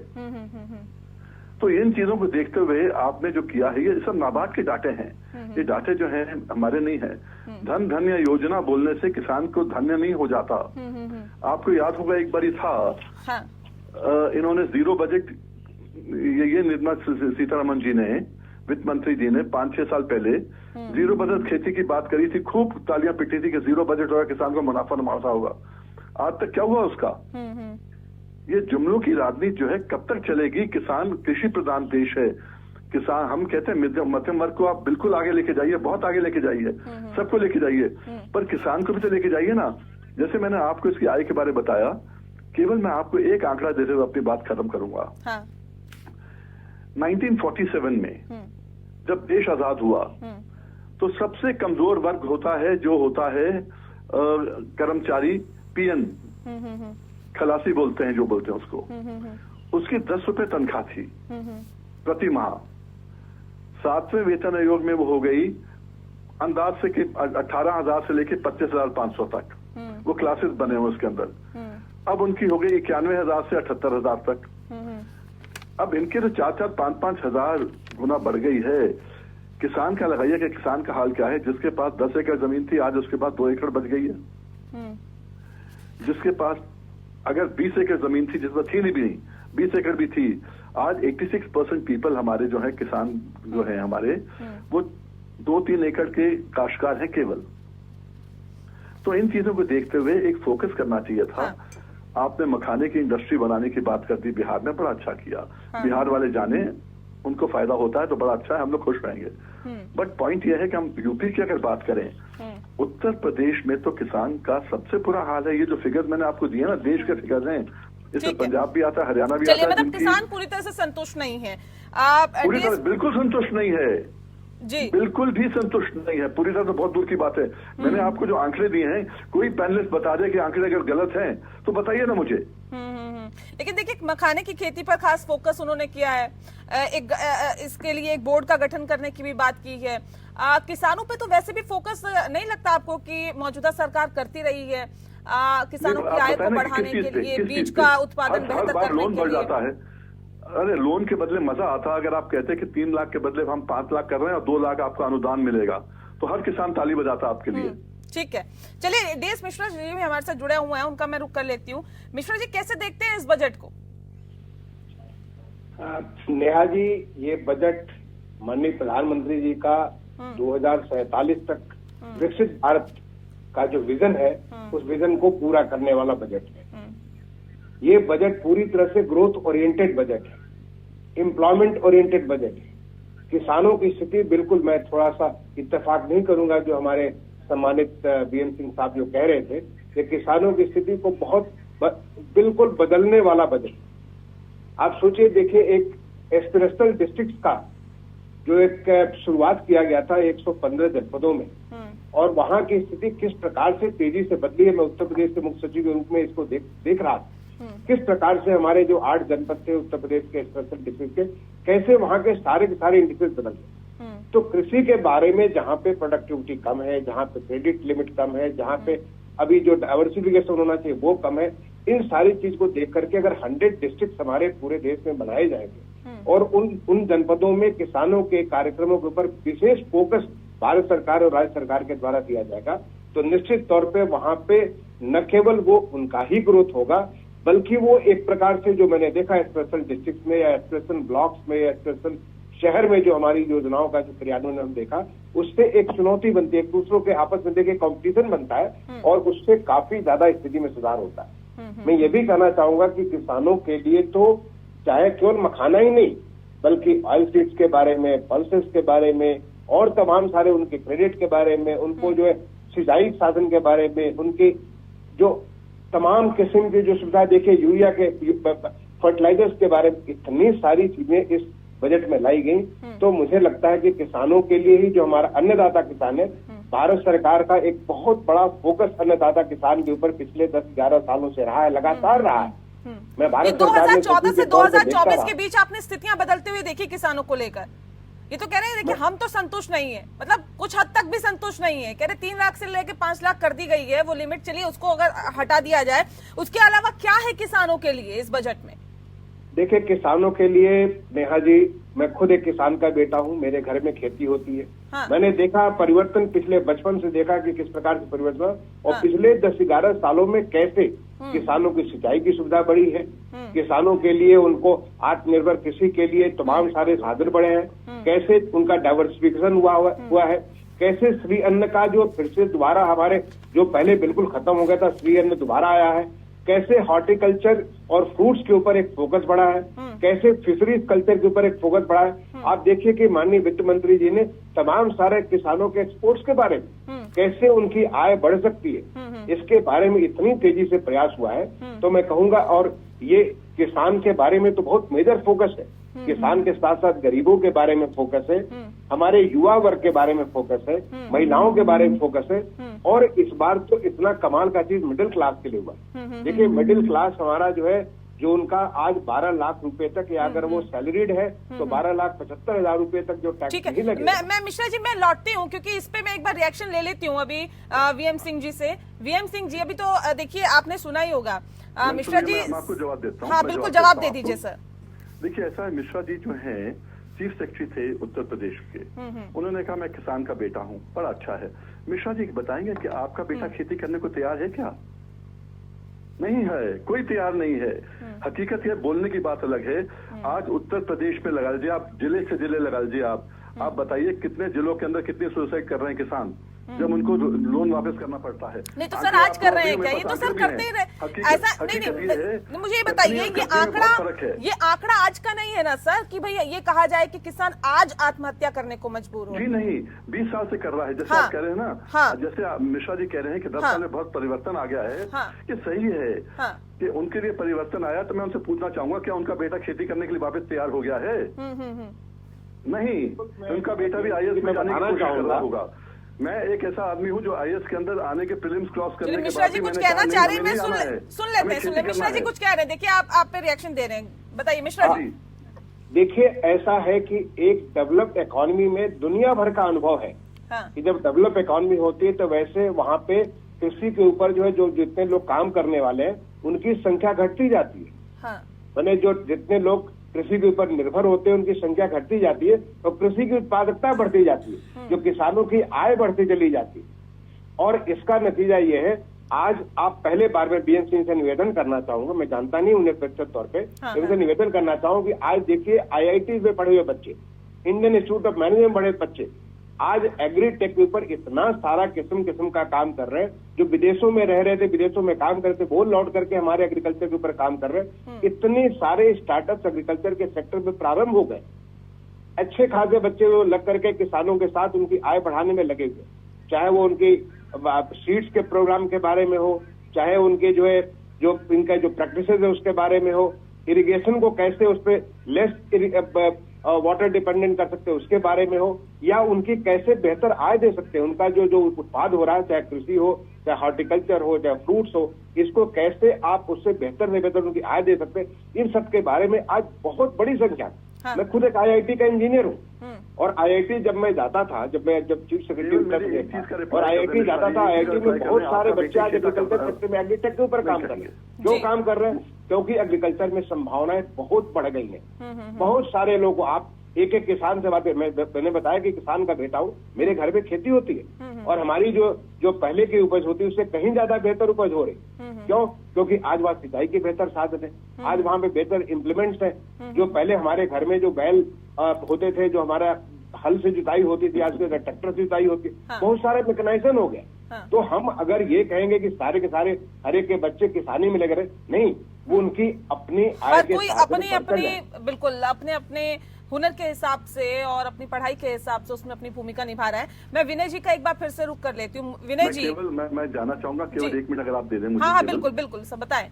तो इन चीजों को देखते हुए आपने जो किया है, ये सब नाबार्ड के डाटे हैं। ये डाटे जो हैं हमारे नहीं है। धन धन्य योजना बोलने से किसान को धन्य नहीं हो जाता। आपको याद होगा एक बार था, हाँ। इन्होंने जीरो बजट, ये निर्मला सीतारमण जी ने, वित्त मंत्री जी ने 5-6 साल पहले जीरो बजट खेती की बात करी थी, खूब तालियां पिटी थी कि जीरो बजट होगा, किसान को मुनाफा मुनाफा होगा। आज तक क्या हुआ उसका? ये जुमलों की राजनीति जो है कब तक चलेगी? किसान कृषि प्रधान देश है। किसान, हम कहते हैं मध्यम वर्ग को आप बिल्कुल आगे लेके जाइए, बहुत आगे लेके जाइए, सबको लेके जाइए, पर किसान को भी तो लेके जाइए ना। जैसे मैंने आपको इसकी आय के बारे में बताया, केवल मैं आपको एक आंकड़ा देते हुए अपनी बात खत्म करूंगा। 1947 में जब देश आजाद हुआ तो सबसे कमजोर वर्ग होता है जो होता है कर्मचारी, पीएन, खलासी बोलते हैं, जो बोलते हैं उसको, उसकी 10 रुपए तनख्वाह थी प्रति माह। 7वें वेतन आयोग में वो हो गई अंदाज से कि 18,000 से लेके 25,500 तक, वो क्लासेस बने हुए उसके अंदर। अब उनकी हो गई 91,000 से 78,000 तक। अब इनके तो 4-4, 5-5 हजार गुना बढ़ गई है। किसान का लगाइए कि किसान का हाल क्या है। जिसके पास 10 एकड़ जमीन थी, आज उसके पास 2 एकड़ बच गई है। जिसके पास अगर 20 एकड़ जमीन थी, जिसमें थी नहीं भी नहीं, 20 एकड़ भी थी, आज 86% पीपल हमारे जो है, किसान जो है हमारे, वो 2-3 एकड़ के काश्तकार हैं केवल। तो इन चीजों को देखते हुए एक फोकस करना चाहिए था। आपने मखाने की इंडस्ट्री बनाने की बात कर दी बिहार में, बड़ा अच्छा किया। बिहार वाले जाने, उनको फायदा होता है तो बड़ा अच्छा है, हम लोग खुश रहेंगे। बट पॉइंट यह है कि हम यूपी की अगर बात करें, उत्तर प्रदेश में तो किसान का सबसे बुरा हाल है। ये जो फिगर्स मैंने आपको दिए ना, देश के फिगर्स हैं, इसमें पंजाब भी आता है, हरियाणा भी आता है। मतलब किसान पूरी तरह से संतुष्ट नहीं है, पूरी तरह बिल्कुल संतुष्ट नहीं है जी, बिल्कुल भी संतुष्ट नहीं है। पूरी तरह से बहुत दूर की बात है। मैंने आपको जो आंकड़े दिए हैं, कोई पैनलिस्ट बता दे कि आंकड़े अगर गलत हैं तो बताइए ना मुझे। लेकिन देखिए, मखाने की खेती पर खास फोकस उन्होंने किया है। इसके लिए एक बोर्ड का गठन करने की भी बात की है। किसानों पे तो वैसे भी फोकस नहीं लगता आपको कि मौजूदा सरकार करती रही है किसानों की आय को बढ़ाने के लिए, बीज का उत्पादन बेहतर करने के लिए? जाता है। अरे लोन के बदले मजा आता, अगर आप कहते हैं कि 3 लाख के बदले हम 5 लाख कर रहे हैं और 2 लाख आपका अनुदान मिलेगा, तो हर किसान ताली बजाता आपके लिए। ठीक है, चलिए DS मिश्रा जी भी हमारे साथ जुड़े हुए हैं, उनका मैं रुक कर लेती हूँ। मिश्रा जी, कैसे देखते हैं इस बजट को? नेहा जी, ये बजट माननीय प्रधानमंत्री जी का 2047 तक विकसित भारत का जो विजन है, उस विजन को पूरा करने वाला बजट है। ये बजट पूरी तरह से ग्रोथ ओरिएंटेड बजट है, एम्प्लॉयमेंट ओरिएंटेड बजट है। किसानों की स्थिति, बिल्कुल मैं थोड़ा सा इत्तेफाक नहीं करूंगा जो हमारे सम्मानित BN सिंह साहब जो कह रहे थे कि किसानों की स्थिति को बिल्कुल बदलने वाला बजट। आप सोचिए, देखिए, एक एस्पिरेशनल डिस्ट्रिक्ट का जो एक शुरुआत किया गया था 115 जनपदों में, और वहां की स्थिति किस प्रकार से तेजी से बदली है। मैं उत्तर प्रदेश के मुख्य सचिव के रूप में इसको देख रहा था, किस प्रकार से हमारे जो 8 जनपद थे उत्तर प्रदेश के स्पेशल डिस्ट्रिक्ट के, कैसे वहां के सारे इंडिसेस बदल गए। तो कृषि के बारे में जहां पे प्रोडक्टिविटी कम है, जहां पे क्रेडिट लिमिट कम है, जहां पे अभी जो डाइवर्सिफिकेशन होना चाहिए वो कम है, इन सारी चीज को देख करके अगर 100 डिस्ट्रिक्ट हमारे पूरे देश में बनाए जाएंगे और उन जनपदों में किसानों के कार्यक्रमों के ऊपर विशेष फोकस भारत सरकार और राज्य सरकार के द्वारा दिया जाएगा, तो निश्चित तौर पे वहां पे न केवल वो उनका ही ग्रोथ होगा, बल्कि वो एक प्रकार से जो मैंने देखा स्पेशल डिस्ट्रिक्ट में या स्पेशल ब्लॉक्स में या स्पेशल शहर में जो हमारी योजनाओं का जो क्रियान्वयन हम देखा, उससे एक चुनौती बनती है, एक दूसरों के आपस में देखिए कॉम्पिटिशन बनता है और उससे काफी ज्यादा स्थिति में सुधार होता है। मैं ये भी कहना चाहूंगा कि किसानों के लिए तो चाहे केवल मखाना ही नहीं, बल्कि ऑयल सीड्स के बारे में, पल्सेस के बारे में और तमाम सारे उनके क्रेडिट के बारे में, उनको जो है सिंचाई साधन के बारे में, उनकी जो तमाम किस्म की जो सुविधा, देखिए यूरिया के फर्टिलाइजर्स के बारे में, इतनी सारी चीजें इस बजट में लाई गई। तो मुझे लगता है कि किसानों के लिए ही, जो हमारा अन्नदाता किसान है, भारत सरकार का एक बहुत बड़ा फोकस अन्नदाता किसान के ऊपर पिछले 10-11 सालों से रहा है, लगातार रहा है। मैं भारत 2014 से 2024 के के बीच आपने स्थितियां बदलते हुए देखी किसानों को लेकर। ये तो कह रहे हैं देखिए हम तो संतुष्ट नहीं है, मतलब कुछ हद तक भी संतुष्ट नहीं है। कह रहे 3 लाख से लेकर 5 लाख कर दी गई है वो लिमिट, चलिए उसको अगर हटा दिया जाए, उसके अलावा क्या है किसानों के लिए इस बजट में? देखिए, किसानों के लिए नेहा जी, मैं खुद एक किसान का बेटा हूँ, मेरे घर में खेती होती है। हाँ। मैंने देखा परिवर्तन, पिछले बचपन से देखा कि किस प्रकार से परिवर्तन, और हाँ। पिछले 10-11 सालों में कैसे किसानों की सिंचाई की सुविधा बढ़ी है, किसानों के लिए उनको आत्मनिर्भर कृषि के लिए तमाम सारे साधन बढ़े हैं, कैसे उनका डाइवर्सिफिकेशन हुआ है, कैसे श्री अन्न का जो फिर से दोबारा हमारे जो पहले बिल्कुल खत्म हो गया था, श्री अन्न दोबारा आया है, कैसे हॉर्टिकल्चर और फ्रूट्स के ऊपर एक फोकस बढ़ा है, कैसे फिशरीज कल्चर के ऊपर एक फोकस बढ़ा है। आप देखिए कि माननीय वित्त मंत्री जी ने तमाम सारे किसानों के एक्सपोर्ट्स के बारे में, कैसे उनकी आय बढ़ सकती है, इसके बारे में इतनी तेजी से प्रयास हुआ है। तो मैं कहूंगा, और ये किसान के बारे में तो बहुत मेजर फोकस है, किसान के साथ साथ गरीबों के बारे में फोकस है, हमारे युवा वर्ग के बारे में फोकस है, महिलाओं के बारे में फोकस है, और इस बार तो इतना कमाल का चीज मिडिल क्लास के लिए हुआ। देखिए, मिडिल क्लास हमारा जो है, जो उनका आज 12 लाख रुपए तक, या अगर वो सैलरीड है तो 12,75,000 रुपए तक जो टैक्स नहीं लगेगा। मैं मिश्रा जी, मैं लौटती हूँ क्योंकि इस पे मैं एक बार रिएक्शन ले लेती हूँ अभी वीएम सिंह जी से। वीएम सिंह जी, अभी तो देखिए आपने सुना ही होगा। मिश्रा जी, मैं आपको जवाब देता हूँ। हाँ बिल्कुल, जवाब दे दीजिए सर। देखिए, ऐसा है, मिश्रा जी जो हैं चीफ सेक्रेटरी थे उत्तर प्रदेश के, उन्होंने कहा मैं किसान का बेटा हूँ, बड़ा अच्छा है। मिश्रा जी बताएंगे कि आपका बेटा खेती करने को तैयार है क्या? नहीं है, कोई तैयार नहीं है। हकीकत है, बोलने की बात अलग है। आज उत्तर प्रदेश में लगा लीजिए आप, जिले से जिले लगा लीजिए आप बताइए कितने जिलों के अंदर कितने सुसाइड कर रहे हैं किसान, जब उनको लोन वापस करना पड़ता है। नहीं तो सर आज कर रहे हैं क्या? ये तो सर करते ही रहे। ऐसा नहीं, मुझे ये बताइए, ये आंकड़ा आज का नहीं है ना सर, कि भैया ये कहा जाए कि किसान आज आत्महत्या करने को मजबूर हो? जी नहीं, 20 साल से कर रहा है, जैसे आप कह रहे हैं ना, जैसे मिश्रा जी कह रहे हैं कि 10 साल में बहुत परिवर्तन आ गया है, ये सही है कि उनके लिए परिवर्तन आया। तो मैं उनसे पूछना चाहूंगा, क्या उनका बेटा खेती करने के लिए वापस तैयार हो गया है? नहीं, उनका बेटा भी IAS में जाने की कोशिश कर रहा होगा। मैं एक ऐसा आदमी हूँ जो IAS के अंदर आने के प्रीलिम्स क्रॉस करने के मिश्रा जी कुछ कहना चाह रहे हैं, मैं सुन लेते हैं। मिश्रा जी कुछ कह रहे हैं, देखिए आप पे रिएक्शन दे रहे हैं, बताइए मिश्रा जी। देखिए, ऐसा है कि एक डेवलप्ड इकोनॉमी में दुनिया भर का अनुभव है कि जब डेवलप इकोनॉमी होती है तो वैसे वहाँ पे कृषि के ऊपर जो है, जो जितने लोग काम करने वाले हैं उनकी संख्या घटती जाती है। मैंने जो जितने लोग कृषि के ऊपर निर्भर होते हैं उनकी संख्या घटती जाती है, तो कृषि की उत्पादकता बढ़ती जाती है, जो किसानों की आय बढ़ती चली जाती है। और इसका नतीजा ये है, आज आप पहले बार में BN सिंह से निवेदन करना चाहूंगा, मैं जानता नहीं उन्हें व्यक्तिगत तौर पे, इनसे निवेदन करना चाहूँ कि आज देखिए IIT में पढ़े हुए बच्चे, इंडियन इंस्टीट्यूट ऑफ मैनेजमेंट में पढ़े बच्चे आज एग्रीटेक के ऊपर इतना सारा किस्म का काम कर रहे हैं, जो विदेशों में रह रहे थे, विदेशों में काम करते, वो लौट करके हमारे एग्रीकल्चर के ऊपर काम कर रहे हैं। इतने सारे स्टार्टअप्स एग्रीकल्चर के सेक्टर में प्रारंभ हो गए, अच्छे खासे बच्चे वो लग करके किसानों के साथ उनकी आय बढ़ाने में लगे हुए, चाहे वो उनकी सीड्स के प्रोग्राम के बारे में हो, चाहे उनके जो है जो इनका जो प्रैक्टिसेस है उसके बारे में हो, इरिगेशन को कैसे उस पर लेस वाटर डिपेंडेंट कर सकते हैं उसके बारे में हो, या उनकी कैसे बेहतर आय दे सकते हैं, उनका जो उत्पाद हो रहा है, चाहे कृषि हो, चाहे हॉर्टिकल्चर हो, चाहे फ्रूट्स हो, इसको कैसे आप उससे बेहतर से बेहतर उनकी आय दे सकते हैं, इन सब के बारे में आज बहुत बड़ी संख्या। मैं खुद एक IIT का इंजीनियर हूँ, और IIT जब मैं जाता था, जब चीफ सेक्रेटरी और IIT जाता था, IIT में बहुत सारे बच्चे आज एग्रीकल्चर सेक्टर में एग्रीटेक के ऊपर काम कर रहे हैं। क्यों काम कर रहे हैं? क्योंकि एग्रीकल्चर में संभावनाएं बहुत बढ़ गई हैं। बहुत सारे लोग, आप एक किसान से बात, मैंने बताया कि किसान का बेटा हूँ, मेरे घर में खेती होती है, और हमारी जो पहले की उपज होती है उससे कहीं ज्यादा बेहतर उपज हो रही। क्यों? क्योंकि आज वहाँ सिंचाई के बेहतर साधन है, आज वहाँ पे बेहतर इम्प्लीमेंट्स है। जो पहले हमारे घर में जो बैल होते थे, जो हमारा हल से जुताई होती थी, आज के ट्रैक्टर से जुताई होती है। बहुत सारे मैकेनाइजेशन हो गया। तो हम अगर ये कहेंगे कि सारे के सारे हर एक के बच्चे किसानी में लगे रहे, नहीं, वो उनकी अपनी आय के बिल्कुल अपने हुनर के हिसाब से और अपनी पढ़ाई के हिसाब से उसमें अपनी भूमिका निभा रहा है। मैं विनय जी का एक बार फिर से रुक कर लेती हूँ। विनय जी, मैं जानना चाहूंगा, केवल 1 मिनट अगर आप दे दें मुझे। हाँ बिल्कुल सब बताएं।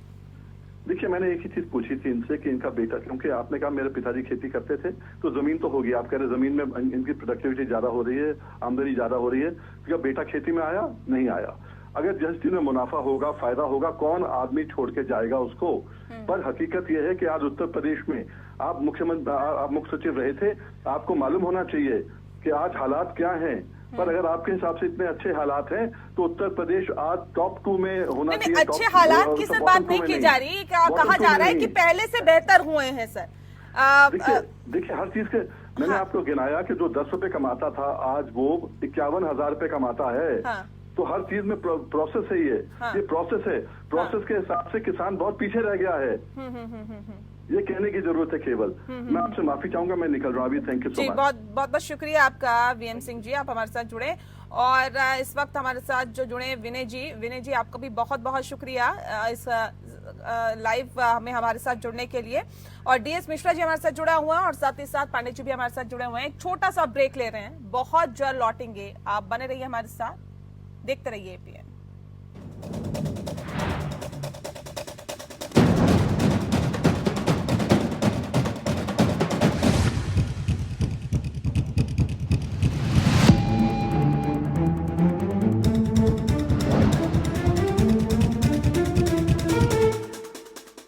देखिए, मैंने एक ही चीज पूछी थी इनसे कि इनका बेटा, क्योंकि आपने कहा मेरे पिताजी खेती करते थे, तो जमीन तो होगी, आप कह रहे जमीन में इनकी प्रोडक्टिविटी ज्यादा हो रही है, आमदनी ज्यादा हो रही है, क्या बेटा खेती में आया? नहीं आया। अगर जिस दिन में मुनाफा होगा, फायदा होगा, कौन आदमी छोड़ के जाएगा उसको? पर हकीकत यह है कि आज उत्तर प्रदेश में आप मुख्य सचिव रहे थे, आपको मालूम होना चाहिए कि आज हालात क्या हैं। पर अगर आपके हिसाब से इतने अच्छे हालात हैं तो उत्तर प्रदेश आज टॉप 2 में होना चाहिए। अच्छे हालात की सिर्फ बात नहीं की जा रही, कहा जा रहा है कि पहले से बेहतर हुए हैं सर। देखिए हर चीज के मैंने आपको गिनाया कि जो 10 रुपए कमाता था आज वो 51,000 रुपए कमाता है। तो हर चीज में प्रोसेस है, ये प्रोसेस है। प्रोसेस के हिसाब से किसान बहुत पीछे रह गया है। ये कहने की जरूरत है केवल। मैं आपसे माफी चाहूंगा, मैं निकल रहा हूँ अभी। Thank you so much. बहुत बहुत शुक्रिया आपका वीएम सिंह जी, आप हमारे साथ जुड़े। और इस वक्त हमारे साथ जो जुड़े विनय जी आपका भी बहुत बहुत शुक्रिया इस लाइव में हमारे साथ जुड़ने के लिए। और डीएस मिश्रा जी हमारे साथ जुड़ा हुआ है और साथ ही साथ पांडे जी भी हमारे साथ जुड़े हुए हैं। एक छोटा सा ब्रेक ले रहे हैं, बहुत जल्द लौटेंगे, आप बने रहिए हमारे साथ, देखते रहिए एपीएन।